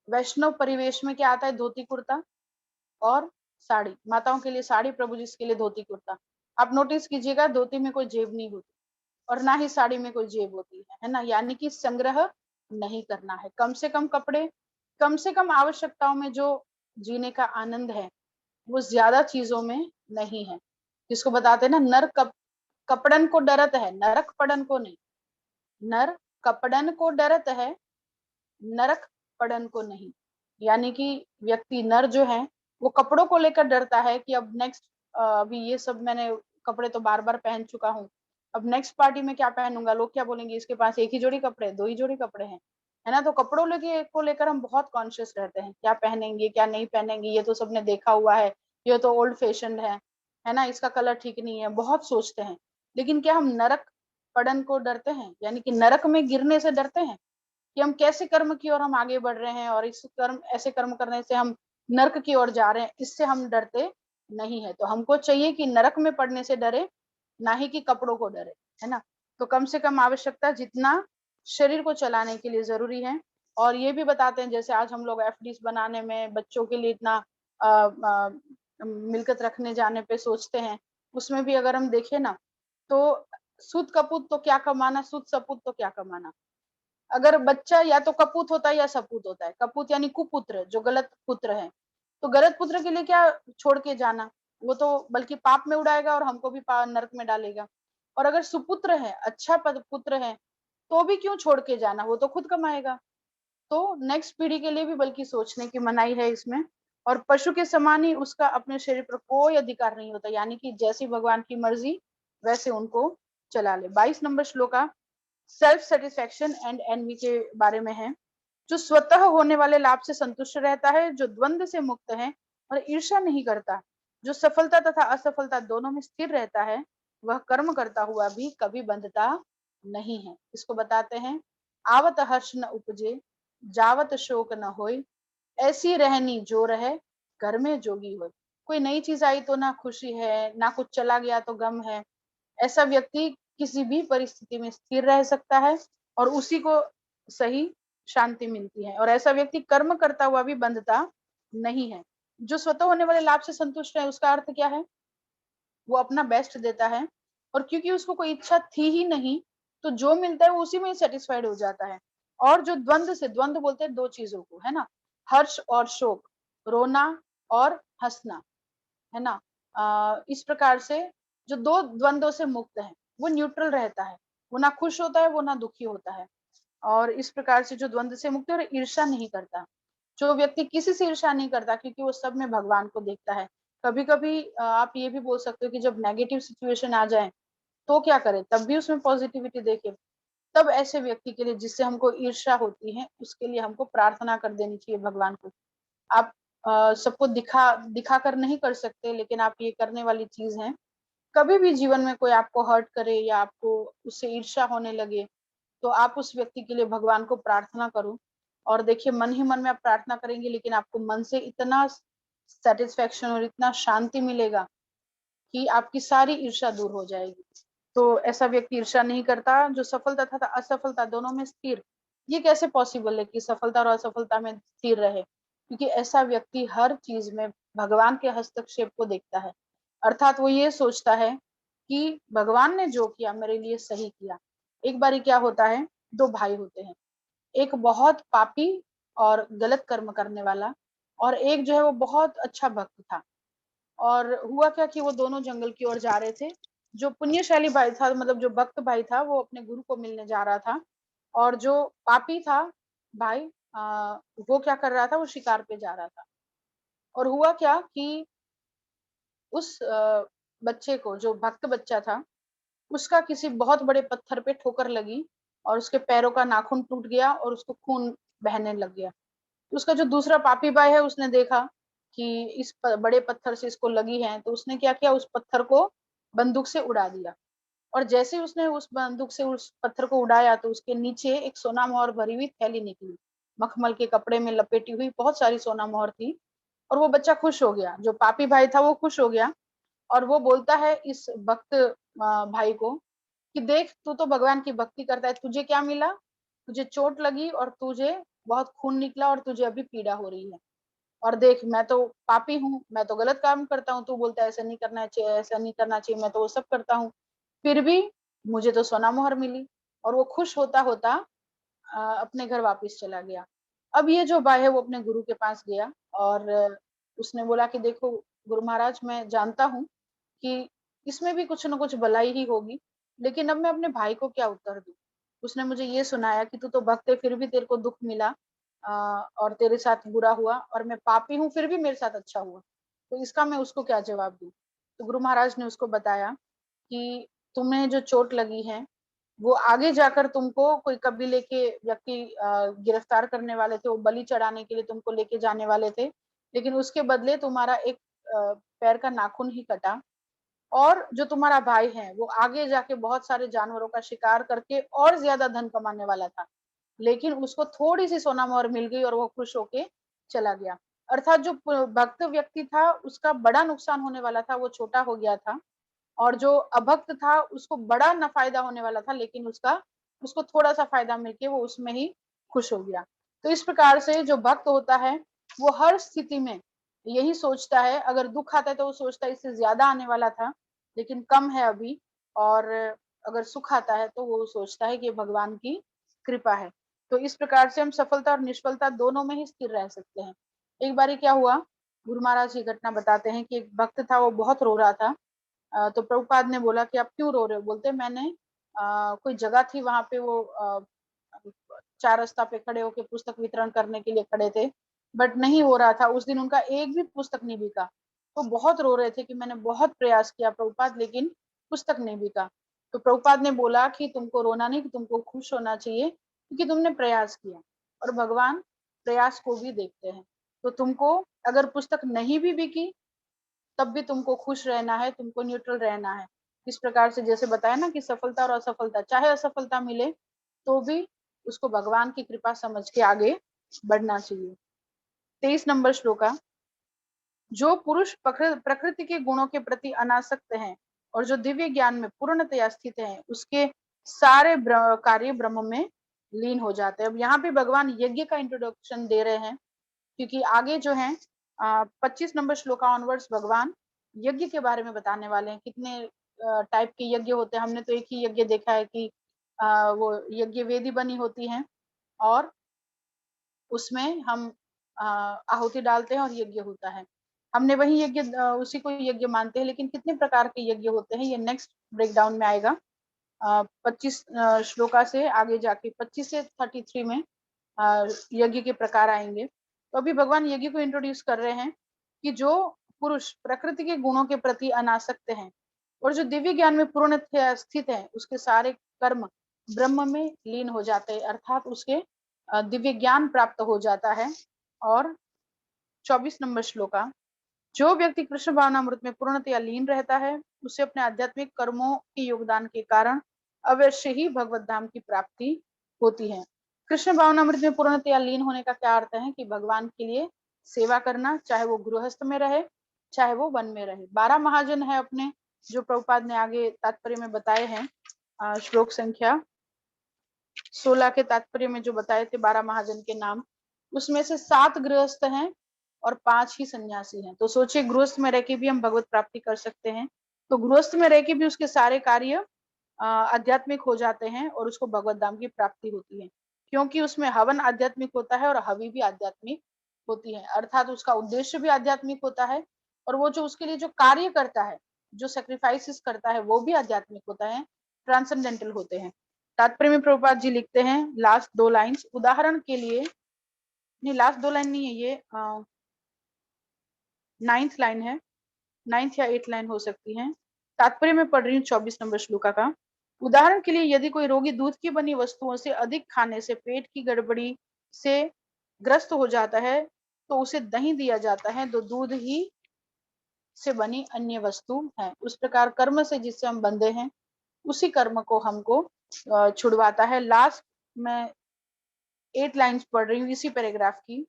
वैष्णव परिवेश में क्या आता है, धोती कुर्ता और साड़ी। माताओं के लिए साड़ी, प्रभु जी के लिए धोती कुर्ता। आप नोटिस कीजिएगा धोती में कोई जेब नहीं होती और ना ही साड़ी में कोई जेब होती है ना। यानी कि संग्रह नहीं करना है। कम से कम कपड़े, कम से कम आवश्यकताओं में जो जीने का आनंद है वो ज्यादा चीजों में नहीं है। जिसको बताते हैं ना, नर कपड़न को डरत है, नरक पड़न को नहीं। नर कपड़न को डरत है, नरक पड़न को नहीं। यानी कि व्यक्ति नर जो है वो कपड़ों को लेकर डरता है कि अब नेक्स्ट, अभी ये सब मैंने कपड़े तो बार बार पहन चुका हूँ, अब नेक्स्ट पार्टी में क्या पहनूंगा, लोग क्या बोलेंगे, इसके पास एक ही जोड़ी कपड़े, दो ही जोड़ी कपड़े हैं, है ना। तो कपड़ों को लेकर हम बहुत कॉन्शियस रहते हैं, क्या पहनेंगे क्या नहीं पहनेंगे, ये तो सबने देखा हुआ है, ये तो ओल्ड फैशन है ना, इसका कलर ठीक नहीं है, बहुत सोचते हैं। लेकिन क्या हम नरक पड़न को डरते हैं, यानी कि नरक में गिरने से डरते हैं कि हम कैसे कर्म की ओर हम आगे बढ़ रहे हैं और इस कर्म, ऐसे कर्म करने से हम नरक की ओर जा रहे हैं, इससे हम डरते नहीं है। तो हमको चाहिए कि नरक में पड़ने से डरे, ना ही कि कपड़ों को डरे, है ना। तो कम से कम आवश्यकता जितना शरीर को चलाने के लिए जरूरी है। और ये भी बताते हैं, जैसे आज हम लोग एफडीज बनाने में बच्चों के लिए इतना मिलकत रखने जाने पे सोचते हैं, उसमें भी अगर हम देखें ना तो सूद कपूत तो क्या कमाना, सूद सपूत तो क्या कमाना। अगर बच्चा या तो कपूत होता है या सपूत होता है। कपूत यानी कुपुत्र, जो गलत पुत्र है। तो गलत पुत्र के लिए क्या छोड़ के जाना, वो तो बल्कि पाप में उड़ाएगा और हमको भी नरक में डालेगा। और अगर सुपुत्र है, अच्छा पुत्र है, तो भी क्यों छोड़ के जाना, वो तो खुद कमाएगा। तो नेक्स्ट पीढ़ी के लिए भी बल्कि सोचने की मनाही है इसमें। और पशु के समान ही उसका अपने शरीर पर कोई अधिकार नहीं होता, यानी कि जैसी भगवान की मर्जी वैसे उनको चला ले। 22 number shloka self satisfaction and envy के बारे में है। जो स्वतः होने वाले लाभ से संतुष्ट रहता है, जो द्वंद्व से मुक्त है और ईर्ष्या नहीं करता, जो सफलता तथा असफलता दोनों में स्थिर रहता है, वह कर्म करता हुआ भी कभी बंधता नहीं है। इसको बताते हैं, आवत हर्ष न उपजे, जावत शोक न होय, ऐसी रहनी जो रहे, घर में जोगी होय। कोई नई चीज आई तो ना खुशी है, ना कुछ चला गया तो गम है। ऐसा व्यक्ति किसी भी परिस्थिति में स्थिर रह सकता है और उसी को सही शांति मिलती है। और ऐसा व्यक्ति कर्म करता हुआ भी बंधता नहीं है। जो स्वतः होने वाले लाभ से संतुष्ट है, उसका अर्थ क्या है, वो अपना बेस्ट देता है और क्योंकि उसको कोई इच्छा थी ही नहीं, तो जो मिलता है वो उसी में ही सेटिस्फाइड हो जाता है। और जो द्वंद्व से, द्वंद्व बोलते हैं दो चीजों को, है ना, हर्ष और शोक, रोना और हंसना, है ना। इस प्रकार से जो दो द्वंद्वों से मुक्त है, वो न्यूट्रल रहता है, वो ना खुश होता है, वो ना दुखी होता है। और इस प्रकार से जो द्वंद्व से मुक्त है और ईर्ष्या नहीं करता। जो व्यक्ति किसी से ईर्ष्या नहीं करता, क्योंकि वो सब में भगवान को देखता है। कभी कभी आप ये भी बोल सकते हो कि जब नेगेटिव सिचुएशन आ जाए तो क्या करें, तब भी उसमें पॉजिटिविटी देखें। तब ऐसे व्यक्ति के लिए जिससे हमको ईर्ष्या होती है, उसके लिए हमको प्रार्थना कर देनी चाहिए भगवान को। आप सबको दिखा कर नहीं कर सकते, लेकिन आप ये करने वाली चीज है। कभी भी जीवन में कोई आपको हर्ट करे या आपको उससे ईर्ष्या होने लगे, तो आप उस व्यक्ति के लिए भगवान को प्रार्थना करो। और देखिए, मन ही मन में आप प्रार्थना करेंगे, लेकिन आपको मन से इतना सेटिस्फेक्शन और इतना शांति मिलेगा कि आपकी सारी ईर्ष्या दूर हो जाएगी। तो ऐसा व्यक्ति ईर्ष्या नहीं करता, जो सफलता तथा असफलता दोनों में स्थिर। ये कैसे पॉसिबल है कि सफलता और असफलता में स्थिर रहे, क्योंकि ऐसा व्यक्ति हर चीज में भगवान के हस्तक्षेप को देखता है। अर्थात वो ये सोचता है कि भगवान ने जो किया मेरे लिए सही किया। एक बारी क्या होता है, दो भाई होते हैं, एक बहुत पापी और गलत कर्म करने वाला, और एक जो है वो बहुत अच्छा भक्त था। और हुआ क्या कि वो दोनों जंगल की ओर जा रहे थे। जो पुण्यशाली भाई था, मतलब जो भक्त भाई था, वो अपने गुरु को मिलने जा रहा था। और जो पापी था भाई, वो क्या कर रहा था, वो शिकार पे जा रहा था। और हुआ क्या कि उस बच्चे को, जो भक्त बच्चा था, उसका किसी बहुत बड़े पत्थर पे ठोकर लगी और उसके पैरों का नाखून टूट गया और उसको खून बहने लग गया। उसका जो दूसरा पापी भाई है, उसने देखा कि इस बड़े पत्थर से इसको लगी है, तो उसने क्या किया, उस पत्थर को बंदूक से उड़ा दिया। और जैसे ही उसने उस बंदूक से उस पत्थर को उड़ाया, तो उसके नीचे एक सोना मोहर भरी हुई थैली निकली, मखमल के कपड़े में लपेटी हुई बहुत सारी सोना मोहर थी। और वो बच्चा खुश हो गया, जो पापी भाई था वो खुश हो गया। और वो बोलता है इस भक्त भाई को कि देख, तू तो भगवान की भक्ति करता है, तुझे क्या मिला, तुझे चोट लगी और तुझे बहुत खून निकला और तुझे अभी पीड़ा हो रही है। और देख, मैं तो पापी हूँ, मैं तो गलत काम करता हूँ, तू बोलता है ऐसा नहीं करना चाहिए, ऐसा नहीं करना चाहिए, मैं तो वो सब करता हूँ, फिर भी मुझे तो सोना मोहर मिली। और वो खुश होता होता अपने घर वापस चला गया। अब ये जो भाई है वो अपने गुरु के पास गया और उसने बोला कि देखो गुरु महाराज, मैं जानता हूँ कि इसमें भी कुछ ना कुछ भलाई ही होगी, लेकिन अब मैं अपने भाई को क्या उत्तर दूं। उसने मुझे ये सुनाया कि तू तो भक्त है, फिर भी तेरे को दुख मिला और तेरे साथ बुरा हुआ, और मैं पापी हूँ फिर भी मेरे साथ अच्छा हुआ, तो इसका मैं उसको क्या जवाब दूं। तो गुरु महाराज ने उसको बताया कि तुम्हें जो चोट लगी है वो आगे जाकर तुमको कोई कबीले के व्यक्ति गिरफ्तार करने वाले थे, वो बलि चढ़ाने के लिए तुमको लेके जाने वाले थे, लेकिन उसके बदले तुम्हारा एक पैर का नाखून ही कटा। और जो तुम्हारा भाई है वो आगे जाके बहुत सारे जानवरों का शिकार करके और ज्यादा धन कमाने वाला था, लेकिन उसको थोड़ी सी सोना मोहर मिल गई और वो खुश होके चला गया। अर्थात जो भक्त व्यक्ति था उसका बड़ा नुकसान होने वाला था, वो छोटा हो गया था, और जो अभक्त था उसको बड़ा न फायदा होने वाला था, लेकिन उसको थोड़ा सा फायदा मिलके वो उसमें ही खुश हो गया। तो इस प्रकार से जो भक्त होता है वो हर स्थिति में यही सोचता है, अगर दुख आता है तो वो सोचता है इससे ज्यादा आने वाला था लेकिन कम है अभी, और अगर सुख आता है तो वो सोचता है कि भगवान की कृपा है। तो इस प्रकार से हम सफलता और निष्फलता दोनों में ही स्थिर रह सकते हैं। एक बारी क्या हुआ, गुरु महाराज ये घटना बताते हैं कि एक भक्त था, वो बहुत रो रहा था। तो प्रभुपाद ने बोला कि आप क्यों रो रहे हो। बोलते मैंने कोई जगह थी वहां पे, वो चार रास्ता पे खड़े होके पुस्तक वितरण करने के लिए खड़े थे, बट नहीं हो रहा था। उस दिन उनका एक भी पुस्तक नहीं बिका। तो बहुत रो रहे थे कि मैंने बहुत प्रयास किया प्रभुपाद, लेकिन पुस्तक नहीं बिका। तो प्रभुपाद ने बोला कि तुमको रोना नहीं, कि तुमको खुश होना चाहिए क्योंकि तुमने प्रयास किया, और भगवान प्रयास को भी देखते हैं। तो तुमको अगर पुस्तक नहीं भी बिकी तब भी तुमको खुश रहना है, तुमको न्यूट्रल रहना है। इस प्रकार से जैसे बताया ना कि सफलता और असफलता, चाहे असफलता मिले तो भी उसको भगवान की कृपा समझ के आगे बढ़ना चाहिए। 23 नंबर श्लोका, जो पुरुष प्रकृति के गुणों के प्रति अनासक्त हैं और जो दिव्य ज्ञान में पूर्णतया स्थित हैं, उसके सारे कार्य ब्रह्म में लीन हो जाते हैं। अब यहाँ पे भगवान यज्ञ का इंट्रोडक्शन दे रहे हैं, क्योंकि आगे जो है 25 नंबर श्लोका ऑनवर्ड्स भगवान यज्ञ के बारे में बताने वाले हैं। कितने टाइप के यज्ञ होते हैं, हमने तो एक ही यज्ञ देखा है कि वो यज्ञ वेदी बनी होती है और उसमें हम आहुति डालते हैं और यज्ञ होता है। हमने वही यज्ञ उसी को यज्ञ मानते हैं, लेकिन कितने प्रकार के यज्ञ होते हैं ये नेक्स्ट ब्रेकडाउन में आएगा। 25 श्लोका से आगे जाके 25 से 33 में यज्ञ के प्रकार आएंगे। तो अभी भगवान यज्ञ को इंट्रोड्यूस कर रहे हैं कि जो पुरुष प्रकृति के गुणों के प्रति अनासक्त हैं और जो दिव्य ज्ञान में पूर्ण स्थित है, उसके सारे कर्म ब्रह्म में लीन हो जाते हैं, अर्थात उसके दिव्य ज्ञान प्राप्त हो जाता है। और 24 नंबर श्लोका, जो व्यक्ति कृष्ण भावनामृत में पूर्णतया लीन रहता है, उसे अपने आध्यात्मिक कर्मों के योगदान के कारण अवश्य ही भगवत धाम की प्राप्ति होती है। कृष्ण भावनामृत में पूर्णतया लीन होने का क्या अर्थ है कि भगवान के लिए सेवा करना, चाहे वो गृहस्थ में रहे चाहे वो वन में रहे। 12 महाजन है अपने, जो प्रभुपाद ने आगे तात्पर्य में बताए हैं। श्लोक संख्या 16 के तात्पर्य में जो बताए थे 12 महाजन के नाम, उसमें से 7 गृहस्थ हैं और 5 ही सन्यासी हैं। तो सोचिए, गृहस्थ में रह के भी हम भगवत प्राप्ति कर सकते हैं, तो गृहस्थ में रह के भी उसके सारे कार्य आध्यात्मिक हो जाते हैं और उसको भगवत धाम की प्राप्ति होती है, क्योंकि उसमें हवन आध्यात्मिक होता है और हवि भी आध्यात्मिक होती है, अर्थात उसका उद्देश्य भी आध्यात्मिक होता है, और वो जो उसके लिए जो कार्य करता है, जो सेक्रीफाइसेस करता है, वो भी आध्यात्मिक होता है, ट्रांसेंडेंटल होते हैं। तात्पर्य में प्रभुपाद जी लिखते हैं लास्ट 2 लाइन्स, उदाहरण के लिए, नहीं लास्ट 2 लाइन नहीं है ये, 9th लाइन है, 9th या 8th लाइन हो सकती है। तात्पर्य में पढ़ रही हूँ 24 नंबर श्लोका का। उदाहरण के लिए यदि कोई रोगी दूध की बनी वस्तुओं से अधिक खाने से पेट की गड़बड़ी से ग्रस्त हो जाता है तो उसे दही दिया जाता है, तो दूध ही से बनी अन्य वस्तु है। उस प्रकार कर्म से जिससे हम बंधे हैं उसी कर्म को हमको छुड़वाता है। लास्ट में 8 लाइन्स पढ़ रही हूँ इसी पैराग्राफ की।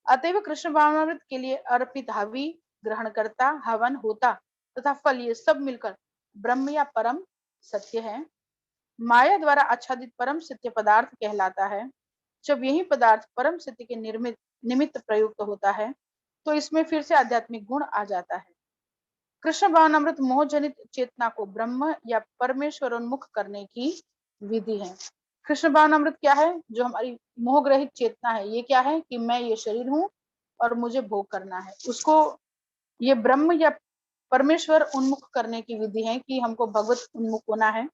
अतएव कृष्ण भावनामृत के लिए अर्पित हवि, ग्रहण करता, हवन होता तथा फल ये सब मिलकर ब्रह्म या परम सत्य है। माया द्वारा आच्छादित परम सत्य पदार्थ कहलाता है। जब यही पदार्थ परम सत्य के निमित्त प्रयुक्त होता है तो इसमें फिर से आध्यात्मिक गुण आ जाता है। कृष्ण भावनामृत मोह जनित चेतना को ब्रह्म या परमेश्वर उन्मुख करने की विधि है। कृष्ण भावनामृत क्या है? जो हमारी मोहग्रहित चेतना है। ये क्या है कि मैं ये शरीर हूँ और मुझे भोग करना है। उसको ये ब्रह्म या परमेश्वर उन्मुख करने की विधि है कि हमको भगवत उन्मुख होना है।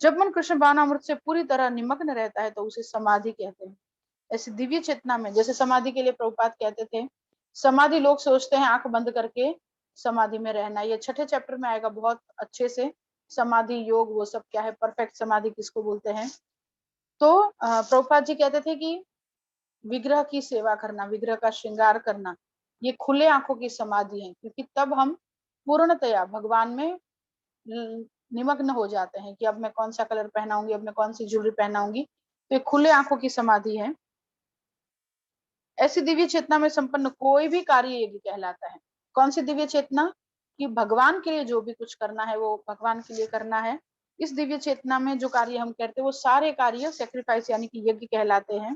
जब मन कृष्ण भावनामृत से पूरी तरह निमग्न रहता है तो उसे समाधि कहते हैं। ऐसी दिव्य चेतना में, जैसे समाधि के लिए प्रभुपाद कहते थे, समाधि लोग सोचते हैं आंख बंद करके समाधि में रहना। ये छठे चैप्टर में आएगा बहुत अच्छे से, समाधि योग वो सब क्या है, परफेक्ट समाधि किसको बोलते हैं। तो प्रभुपाद जी कहते थे कि विग्रह की सेवा करना, विग्रह का श्रृंगार करना, ये खुले आंखों की समाधि है, क्योंकि तब हम पूर्णतया भगवान में निमग्न हो जाते हैं कि अब मैं कौन सा कलर पहनाऊंगी, अब मैं कौन सी ज्वेलरी पहनाऊंगी। तो ये खुले आंखों की समाधि है। ऐसी दिव्य चेतना में संपन्न कोई भी कार्य यज्ञ कहलाता है। कौन सी दिव्य चेतना? कि भगवान के लिए जो भी कुछ करना है वो भगवान के लिए करना है। इस दिव्य चेतना में जो कार्य हम करते हैं वो सारे कार्य सेक्रीफाइस यानी कि यज्ञ कहलाते हैं।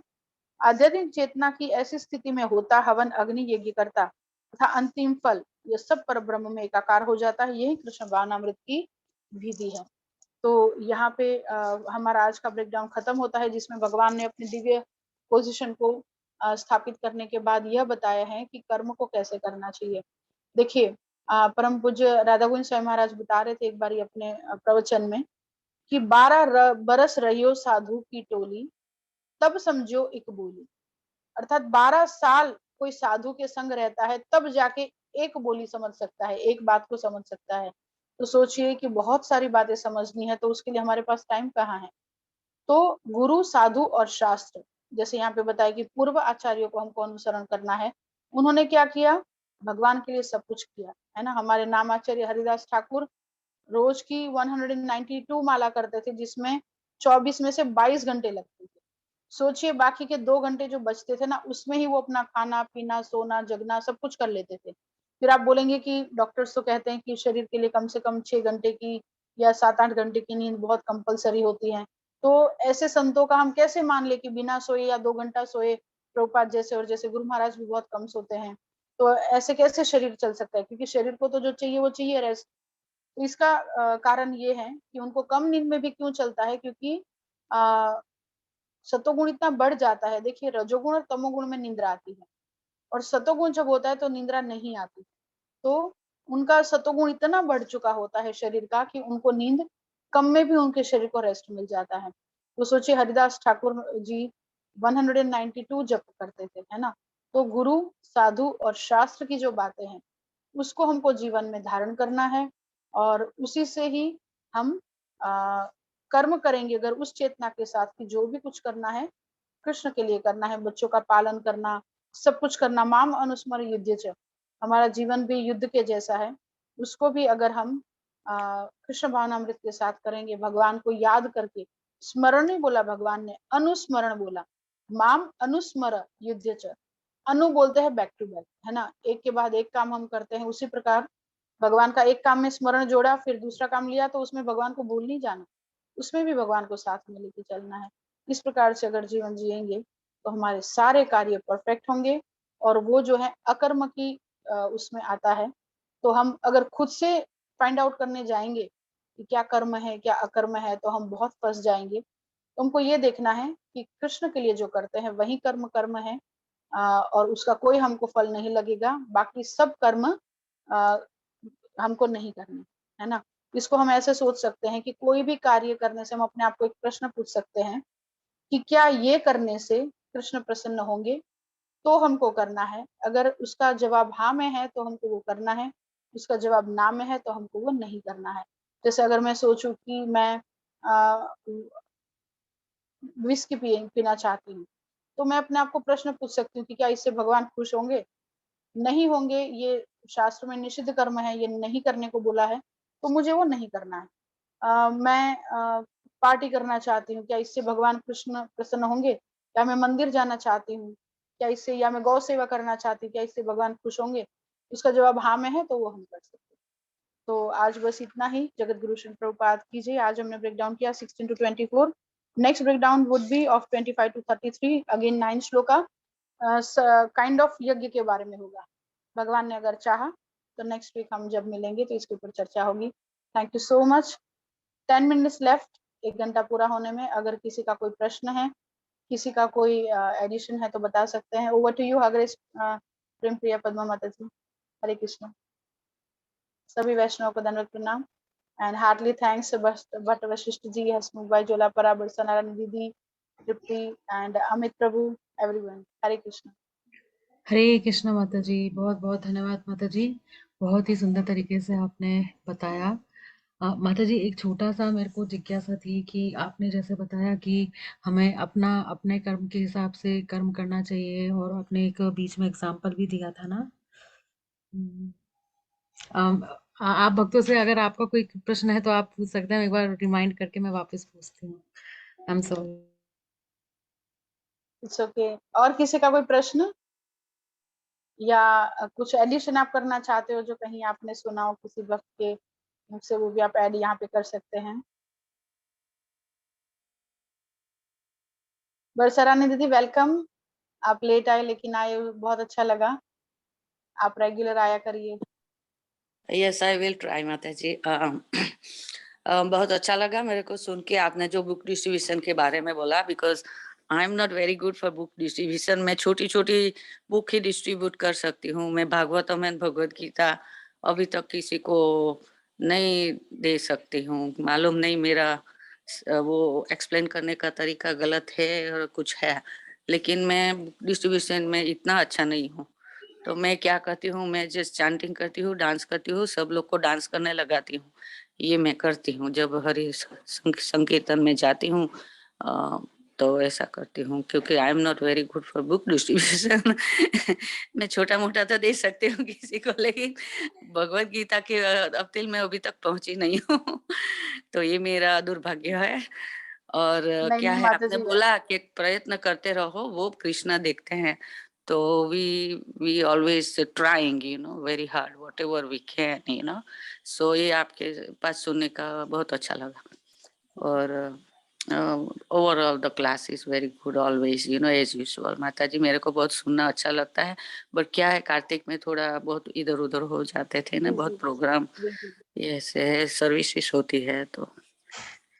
आध्यात्मिक चेतना की ऐसी स्थिति में होता हवन, अग्नि, यज्ञ करता तथा अंतिम फल ये सब पर ब्रह्म में एकाकार हो जाता है। यही कृष्ण भावनामृत की विधि है। तो यहाँ पे हमारा आज का ब्रेकडाउन खत्म होता है, जिसमें भगवान ने अपनी दिव्य पोजीशन को स्थापित करने के बाद यह बताया है कि कर्म को कैसे करना चाहिए। देखिए परम पूज्य राधा गोविंद स्वामी महाराज बता रहे थे एक बार अपने प्रवचन में कि 12 बरस रहियो साधु की टोली, तब समझो एक बोली। अर्थात 12 साल कोई साधु के संग रहता है तब जाके एक बोली समझ सकता है, एक बात को समझ सकता है। तो सोचिए कि बहुत सारी बातें समझनी है, तो उसके लिए हमारे पास टाइम कहाँ है। तो गुरु, साधु और शास्त्र, जैसे यहाँ पे बताया कि पूर्व आचार्यों को हमको अनुसरण करना है। उन्होंने क्या किया? भगवान के लिए सब कुछ किया है ना। हमारे नाम आचार्य हरिदास ठाकुर रोज की 192 माला करते थे, जिसमें 24 में से 22 घंटे लगते थे। सोचिए बाकी के 2 घंटे जो बचते थे ना, उसमें ही वो अपना खाना पीना, सोना जगना सब कुछ कर लेते थे। फिर आप बोलेंगे कि डॉक्टर्स तो कहते हैं कि शरीर के लिए कम से कम 6 घंटे की या 7-8 घंटे की नींद बहुत कंपलसरी होती है। तो ऐसे संतों का हम कैसे मान ले कि बिना सोए या 2 घंटा सोए, प्रभुपाद जैसे और जैसे गुरु महाराज भी बहुत कम सोते हैं, तो ऐसे कैसे शरीर चल सकता है? क्योंकि शरीर को तो जो चाहिए वो चाहिए रेस्ट। तो इसका कारण ये है कि उनको कम नींद में भी क्यों चलता है, क्योंकि सतोगुण इतना बढ़ जाता है। देखिए रजोगुण और तमोगुण में निंद्रा आती है और सतोगुण जब होता है तो निंद्रा नहीं आती। तो उनका सतोगुण इतना बढ़ चुका होता है शरीर का कि उनको नींद कम में भी उनके शरीर को रेस्ट मिल जाता है। तो सोचिए हरिदास ठाकुर जी 192 जप करते थे, है ना। तो गुरु, साधु और शास्त्र की जो बातें हैं उसको हमको जीवन में धारण करना है और उसी से ही हम कर्म करेंगे। अगर उस चेतना के साथ कि जो भी कुछ करना है कृष्ण के लिए करना है, बच्चों का पालन करना, सब कुछ करना। माम अनुस्मर युद्ध च, हमारा जीवन भी युद्ध के जैसा है। उसको भी अगर हम कृष्ण भावनामृत के साथ करेंगे, भगवान को याद करके, स्मरण नहीं बोला भगवान ने, अनुस्मरण बोला। माम अनुस्मर युद्ध च, अनु बोलते हैं बैक टू बैक, है ना, एक के बाद एक काम हम करते हैं। उसी प्रकार भगवान का एक काम में स्मरण जोड़ा, फिर दूसरा काम लिया, तो उसमें भगवान को भूल नहीं जाना, उसमें भी भगवान को साथ में लेके चलना है। इस प्रकार से अगर जीवन जिएंगे तो हमारे सारे कार्य परफेक्ट होंगे। और वो जो है अकर्म की उसमें आता है। तो हम अगर खुद से फाइंड आउट करने जाएंगे कि क्या कर्म है क्या अकर्म है, तो हम बहुत फंस जाएंगे। तो हमको ये देखना है कि कृष्ण के लिए जो करते हैं वही कर्म कर्म है, और उसका कोई हमको फल नहीं लगेगा। बाकी सब कर्म हमको नहीं करने, है ना। इसको हम ऐसे सोच सकते हैं कि कोई भी कार्य करने से हम अपने आप को एक प्रश्न पूछ सकते हैं कि क्या ये करने से कृष्ण प्रसन्न होंगे, तो हमको करना है। अगर उसका जवाब हाँ में है तो हमको वो करना है। उसका जवाब ना में है तो हमको वो नहीं करना है। जैसे अगर मैं सोचूं कि मैं विस्की पीना चाहती हूँ, तो मैं अपने आप को प्रश्न पूछ सकती हूँ कि क्या इससे भगवान खुश होंगे? नहीं होंगे, ये शास्त्र में निषिद्ध कर्म है, ये नहीं करने को बोला है, तो मुझे वो नहीं करना है। मैं पार्टी करना चाहती हूँ, क्या इससे भगवान कृष्ण प्रसन्न होंगे? क्या मैं मंदिर जाना चाहती हूँ, क्या इससे, या मैं गौ सेवा करना चाहती हूँ, क्या इससे भगवान खुश होंगे? उसका जवाब हाँ में है तो वो हम कर सकते हैं। तो आज बस इतना ही। जगत गुरु श्री प्रभुपाद की जय। आज हमने ब्रेक डाउन किया 16 to 24। Next break down would be of 25 to 33, again 9 shloka, kind of यज्ञ के बारे में होगा। भगवान ने अगर चाहा तो नेक्स्ट वीक हम जब मिलेंगे तो इसके ऊपर चर्चा होगी। Thank you so much. 10 minutes left, 1 घंटा पूरा होने में। अगर किसी का कोई प्रश्न है, किसी का कोई एडिशन है तो बता सकते हैं। ओवर टू यू अग्रेस प्रेम प्रिया पद्मा माता जी। हरे कृष्ण। सभी वैष्णव को दंडवत प्रणाम and heartly thanks Bhatt Vashishtha ji, Hasmukh भाई, जोलापरा, बिरसा नारायण दीदी, तृप्ति एंड अमित प्रभु, एवरीवन। हरे कृष्ण। हरे कृष्ण माता जी, बहुत बहुत धन्यवाद माता जी, बहुत ही सुंदर तरीके से आपने बताया। माता जी, एक छोटा सा मेरे को जिज्ञासा थी कि आपने जैसे बताया कि हमें अपने कर्म के हिसाब से कर्म करना चाहिए, और आपने एक बीच में एग्जाम्पल भी दिया था ना। आप भक्तों से अगर आपका कोई प्रश्न है तो आप पूछ सकते हैं, एक बार रिमाइंड करके मैं वापस पूछती हूँ। I am sorry. It's okay. और किसी का कोई प्रश्न या कुछ एडिशन आप करना चाहते हो जो कहीं आपने सुना हो किसी वक्त के मुझसे, वो भी आप ऐड यहाँ पे कर सकते हैं। बरसरानी दीदी वेलकम। आप लेट आए लेकिन आए, बहुत अच्छा लगा। आप रेगुलर आया करिए। यस आई विल ट्राई माता जी। बहुत अच्छा लगा मेरे को सुन के आपने जो बुक डिस्ट्रीब्यूशन के बारे में बोला, because I am not very good for book distribution. मैं छोटी छोटी बुक ही डिस्ट्रीब्यूट कर सकती हूँ। मैं भागवतम एंड भगवद गीता अभी तक किसी को नहीं दे सकती हूँ। मालूम नहीं मेरा वो एक्सप्लेन करने का तरीका गलत है और कुछ है, लेकिन मैं बुक डिस्ट्रीब्यूशन में इतना अच्छा नहीं हूँ। तो मैं क्या करती हूँ, मैं जस्ट चैंटिंग करती हूँ, डांस करती हूँ, सब लोग को डांस करने लगाती हूँ। ये मैं करती हूँ जब हरि संकीर्तन में जाती हूँ। तो ऐसा करती हूँ, क्योंकि I am not very good for book distribution. मैं छोटा मोटा तो दे सकती हूँ किसी को, लेकिन भगवत गीता के अवतिल में अभी तक पहुंची नहीं हूँ। तो ये मेरा दुर्भाग्य है। और नहीं क्या नहीं है, माता आपने जी, बोला कि प्रयत्न करते रहो, वो कृष्णा देखते हैं। तो we always trying very hard whatever we can so ये आपके पास सुनने का बहुत अच्छा लगा। और overall the class is very good always as usual. माता जी, मेरे को बहुत सुनना अच्छा लगता है, बट क्या है, कार्तिक में थोड़ा बहुत इधर उधर हो जाते थे ना, जी जी बहुत प्रोग्राम बिल्कुल। ये ऐसे सर्विसेज होती है। तो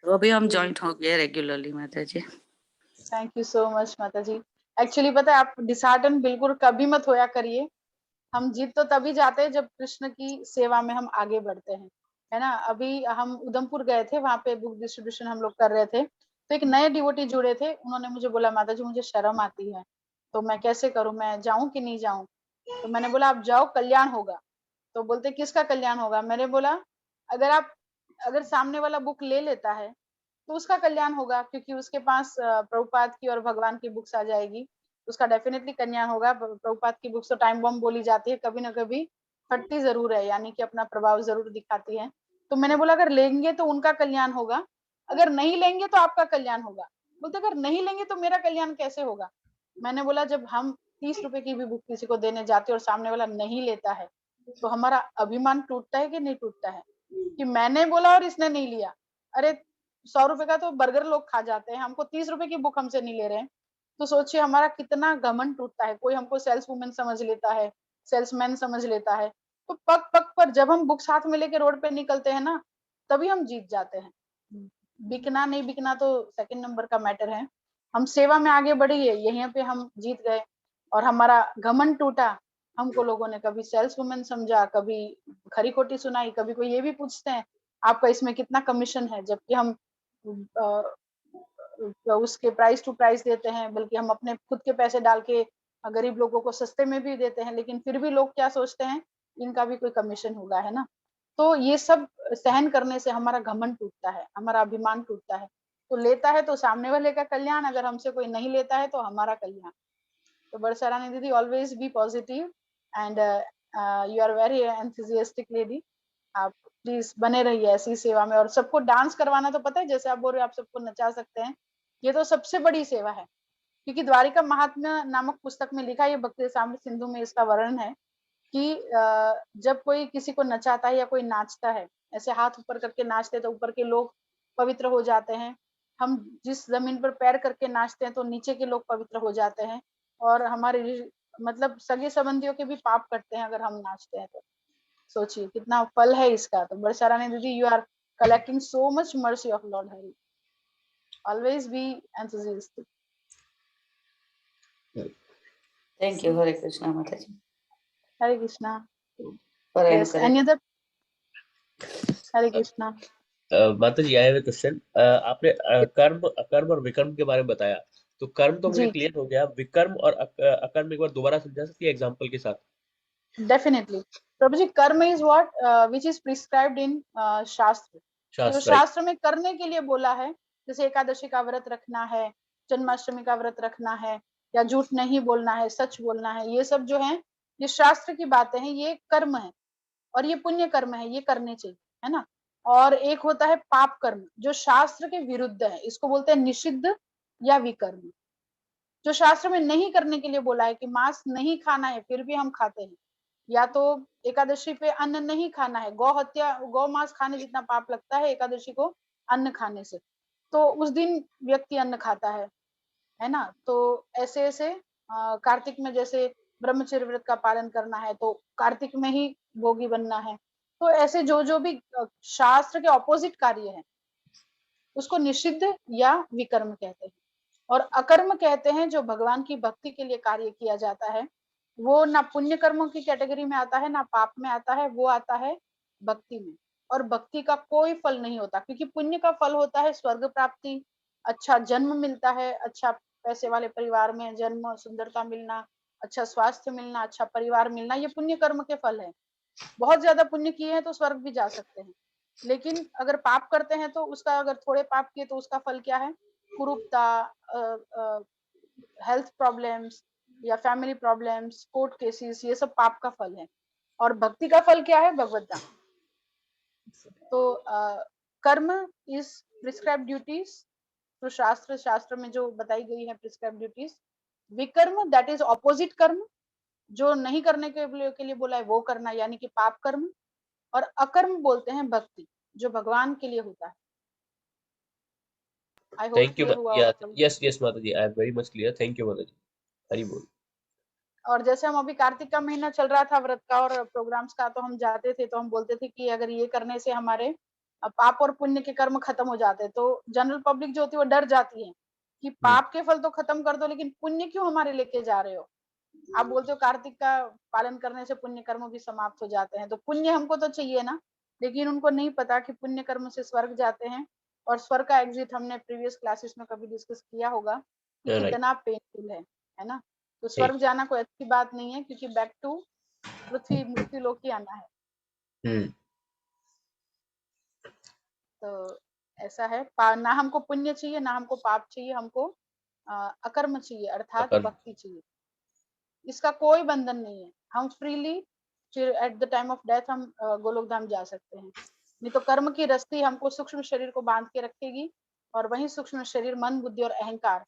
अभी हम जी जी, ज्वाइंट हो गए रेगुलरली माता जी। थैंक यू सो मच माता जी। एक्चुअली पता है, आप डिसहार्टन बिल्कुल कभी मत होया करिए। हम जीत तो तभी जाते हैं जब कृष्ण की सेवा में हम आगे बढ़ते हैं, है ना। अभी हम उधमपुर गए थे, वहां पे बुक डिस्ट्रीब्यूशन हम लोग कर रहे थे, तो एक नए डिवोटी जुड़े थे। उन्होंने मुझे बोला, माता जी मुझे शर्म आती है, तो मैं कैसे करूं, मैं जाऊं कि नहीं जाऊं? तो मैंने बोला आप जाओ, कल्याण होगा। तो बोलते किसका कल्याण होगा? मैंने बोला अगर सामने वाला बुक ले लेता है तो उसका कल्याण होगा, क्योंकि उसके पास प्रभुपाद की और भगवान की बुक्स आ जाएगी, उसका डेफिनेटली कल्याण होगा। प्रभुपाद की बुक्स तो टाइम बम बोली जाती है, कभी ना कभी फटती जरूर है, यानी कि अपना प्रभाव जरूर दिखाती है। तो मैंने बोला अगर लेंगे तो उनका कल्याण होगा, अगर नहीं लेंगे तो आपका कल्याण होगा। बोलते अगर नहीं लेंगे तो मेरा कल्याण कैसे होगा? मैंने बोला जब हम 30 रुपए की भी बुक किसी को देने जाते हैं और सामने वाला नहीं लेता है, तो हमारा अभिमान टूटता है कि नहीं टूटता है, कि मैंने बोला और इसने नहीं लिया। अरे 100 रुपए का तो बर्गर लोग खा जाते हैं, हमको 30 रुपए की बुक हमसे नहीं ले रहे हैं। तो सोचिए हमारा कितना घमंड टूटता है। कोई हमको सेल्स वुमेन समझ लेता है, सेल्समैन समझ लेता है। तो पग पग पर जब हम बुक साथ में लेके रोड पे निकलते हैं ना, तभी हम जीत जाते हैं। बिकना नहीं बिकना तो सेकंड नंबर का मैटर है। हम सेवा में आगे बढ़िए, यहीं पे हम जीत गए और हमारा घमंड टूटा। हमको लोगों ने कभी सेल्स वुमेन समझा, कभी खरी खोटी सुनाई, कभी कोई ये भी पूछते हैं आपका इसमें कितना कमीशन है, जबकि हम उसके प्राइस टू प्राइस देते हैं, बल्कि हम अपने खुद के पैसे डाल के गरीब लोगों को सस्ते में भी देते हैं। लेकिन फिर भी लोग क्या सोचते हैं इनका भी कोई कमीशन होगा, है ना। तो ये सब सहन करने से हमारा घमंड टूटता है, हमारा अभिमान टूटता है। तो लेता है तो सामने वाले का कल्याण, अगर हमसे कोई नहीं लेता है तो हमारा कल्याण। तो बरसा रानी दीदी, always be positive and you are very enthusiastic lady. आप प्लीज बने रहिए ऐसी सेवा में। और सबको डांस करवाना, तो पता है जैसे आप बोल रहे हो आप सबको नचा सकते हैं, ये तो सबसे बड़ी सेवा है। क्योंकि द्वारिका महात्म्य नामक पुस्तक में लिखा है, ये भक्ति रसामृत सिंधु में इसका वर्णन है कि जब कोई किसी को नचाता है या कोई नाचता है, ऐसे हाथ ऊपर करके नाचते हैं तो ऊपर के लोग पवित्र हो जाते हैं। हम जिस जमीन पर पैर करके नाचते हैं तो नीचे के लोग पवित्र हो जाते हैं। और हमारे मतलब सगे संबंधियों के भी पाप कटते हैं अगर हम नाचते हैं तो। सोचिए कितना फल है इसका। तो बरसा रानी दीदी, you are collecting so much mercy of lord Hari. Always be enthusiastic. Thank you. Hare Krishna माता जी। हरे Krishna. For Yes, encouraging. any other? हरे कृष्णा। माता जी, आई हैव अ क्वेश्चन। आपने कर्म, अकर्म और विकर्म के बारे में बताया, तो कर्म तो मुझे जी, क्लियर हो गया, विकर्म और अकर्म एक बार दोबारा समझा सकती है एग्जांपल के साथ? डेफिनेटली प्रभु जी। कर्म is what which is prescribed इन शास्त्र। तो शास्त्र, राइट? शास्त्र में करने के लिए बोला है, जैसे एकादशी का व्रत रखना है, जन्माष्टमी का व्रत रखना है, या झूठ नहीं बोलना है, सच बोलना है, ये सब जो है ये शास्त्र की बातें हैं, ये कर्म है। और ये पुण्य कर्म है, ये करने चाहिए, है ना। और एक होता है पाप कर्म, जो शास्त्र के विरुद्ध है, इसको बोलते हैं निषिद्ध या विकर्म। जो शास्त्र में नहीं करने के लिए बोला है कि मांस नहीं खाना है फिर भी हम खाते हैं, या तो एकादशी पे अन्न नहीं खाना है, गौ हत्या, गौ मांस खाने जितना पाप लगता है एकादशी को अन्न खाने से, तो उस दिन व्यक्ति अन्न खाता है ना। तो ऐसे ऐसे कार्तिक में जैसे ब्रह्मचर्य व्रत का पालन करना है तो कार्तिक में ही भोगी बनना है। तो ऐसे जो जो भी शास्त्र के ऑपोजिट कार्य है उसको निषिद्ध या विकर्म कहते हैं। और अकर्म कहते हैं जो भगवान की भक्ति के लिए कार्य किया जाता है, वो ना पुण्य कर्मों की कैटेगरी में आता है ना पाप में आता है, वो आता है भक्ति में। और भक्ति का कोई फल नहीं होता, क्योंकि पुण्य का फल होता है स्वर्ग प्राप्ति, अच्छा जन्म मिलता है, अच्छा पैसे वाले परिवार में जन्म, सुंदरता मिलना, अच्छा स्वास्थ्य मिलना, अच्छा परिवार मिलना, ये पुण्य कर्म के फल है। बहुत ज्यादा पुण्य किए हैं तो स्वर्ग भी जा सकते हैं, लेकिन अगर पाप करते हैं तो उसका, अगर थोड़े पाप किए तो उसका फल क्या है? कुरूपता, हेल्थ प्रॉब्लम्स या फैमिली प्रॉब्लम्स, कोर्ट केसेस, ये सब पाप का फल है। और भक्ति का फल क्या है? भगवत धाम। तो कर्म इज प्रिस्क्राइब ड्यूटीज, तो शास्त्र में जो बताई गई है प्रिस्क्राइब ड्यूटीज। विकर्म दैट इज ऑपोजिट कर्म, जो नहीं करने के लिए बोला है वो करना, यानी कि पाप कर्म। और अकर्म बोलते हैं भक्ति, जो भगवान के लिए होता है। I hope thank you. Clear हुआ या होगा। यस यस माता जी, I am very much clear. Thank you माता जी। हरि बोल। और जैसे हम अभी कार्तिक का महीना चल रहा था व्रत का और प्रोग्राम्स का, तो हम जाते थे तो हम बोलते थे कि अगर ये करने से हमारे पाप और पुण्य के कर्म खत्म हो जाते हैं। तो जनरल पब्लिक जो होती है वो डर जाती है कि पाप के फल तो खत्म कर दो, लेकिन पुण्य क्यों हमारे लेके जा रहे हो? आप बोलते हो कार्तिक का पालन करने से पुण्य कर्म भी समाप्त हो जाते हैं, तो पुण्य हमको तो चाहिए ना। लेकिन उनको नहीं पता कि पुण्य कर्म से स्वर्ग जाते हैं, और स्वर्ग का एग्जिट हमने प्रीवियस क्लासेस में कभी डिस्कस किया होगा कि राइट, कितना पेनफुल है ना। तो ठीक। स्वर्ग जाना कोई अच्छी बात नहीं है, क्योंकि बैक टू पृथ्वी मृत्यु लोक ही आना है। हम्म। तो ऐसा है, ना हमको पुण्य चाहिए ना हमको पाप चाहिए, हमको अकर्म चाहिए, अर्थात अकर्म। भक्ति चाहिए। इसका कोई बंधन नहीं है, हम freely at the time of death हम गोलोक धाम जा सकते हैं। नहीं तो कर्म की रस्सी हमको सूक्ष्म शरीर को बांध के रखेगी, और वही सूक्ष्म शरीर मन बुद्धि और अहंकार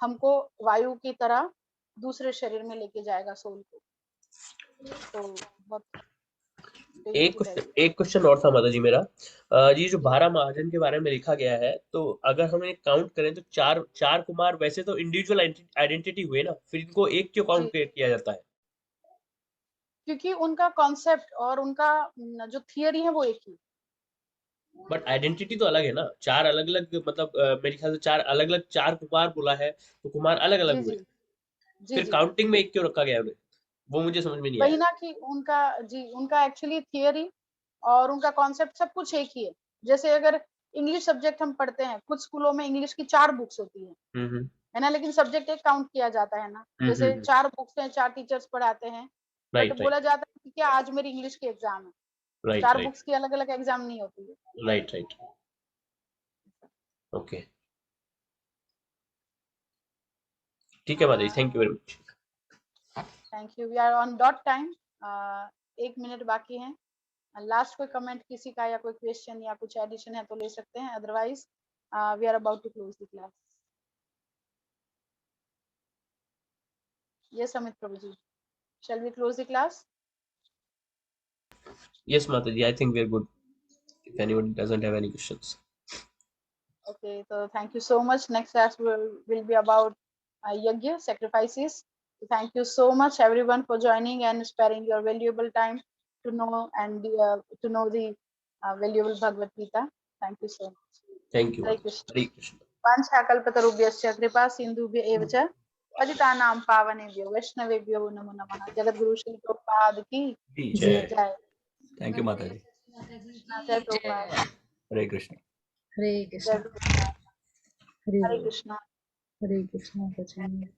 हमको वायु की तरह दूसरे शरीर में लेके जाएगा सोल को। तो बहुत पेनफुल है ये। एक क्वेश्चन और था माता जी मेरा। ये जो 12 महाजन के बारे में लिखा गया है, तो अगर हम इन्हें काउंट करें तो चार चार कुमार वैसे तो इंडिविजुअल आइडेंटिटी हुए ना, फिर इनको एक क्यों काउंट जी, किया जाता है? क्योंकि उनका कॉन्सेप्ट और उनका जो थियरी है वो एक ही। बट आइडेंटिटी तो अलग है ना, चार अलग अलग, मतलब मेरे ख्याल से चार अलग अलग, चार कुमार बोला है तो कुमार अलग अलग जी हुए, जी जी फिर जी। काउंटिंग में एक क्यों रखा गया उन्हें? वो मुझे समझ में नहीं वही आया। ना कि उनका, जी उनका एक्चुअली थियरी और उनका कॉन्सेप्ट सब कुछ एक ही है। जैसे अगर इंग्लिश सब्जेक्ट हम पढ़ते हैं, कुछ स्कूलों में इंग्लिश की 4 बुक्स होती हम्म है ना, लेकिन सब्जेक्ट एक काउंट किया जाता है ना। हम्म जैसे हम्म 4 बुक्स हैं, 4 टीचर्स पढ़ाते हैं, बट राइट बोला जाता है कि क्या आज मेरी इंग्लिश की एग्जाम है, राइट 4 राइट बुक्स की अलग अलग एग्जाम नहीं होती है। राइट राइट ओके ठीक है माता जी, thank you very much. Thank you. We are on dot time. 1 मिनट बाकी है। लास्ट कोई कमेंट किसी का या कोई क्वेश्चन या कुछ एडिशन है तो ले सकते हैं, otherwise we are about to close the class. Yes Amit Prabhu ji, shall we close the class? Yes माता जी, I think we are good if anyone doesn't have any questions. Okay, so thank you so much. Next class will be about yajna, sacrifices. So thank you so much everyone for joining and sparing your valuable time to know and to know the valuable Bhagavad Gita. Thank you so much. Thank you Hare माता जी, Krishna. हरे कृष्ण। वाञ्छाकल्पतरुभ्यश्च कृपा सिन्धुभ्य एव च पतितानां पावनेभ्यो वैष्णवेभ्यो नमो नमः। जगद्गुरु श्री प्रभुपाद की जय। जय। थैंक यू माता जी। जय प्रभुपाद। हरे कृष्ण। हरे जय कृष्ण। प्रभुपाद। हरे हरे कृष्णा। हरे कृष्ण माता जी।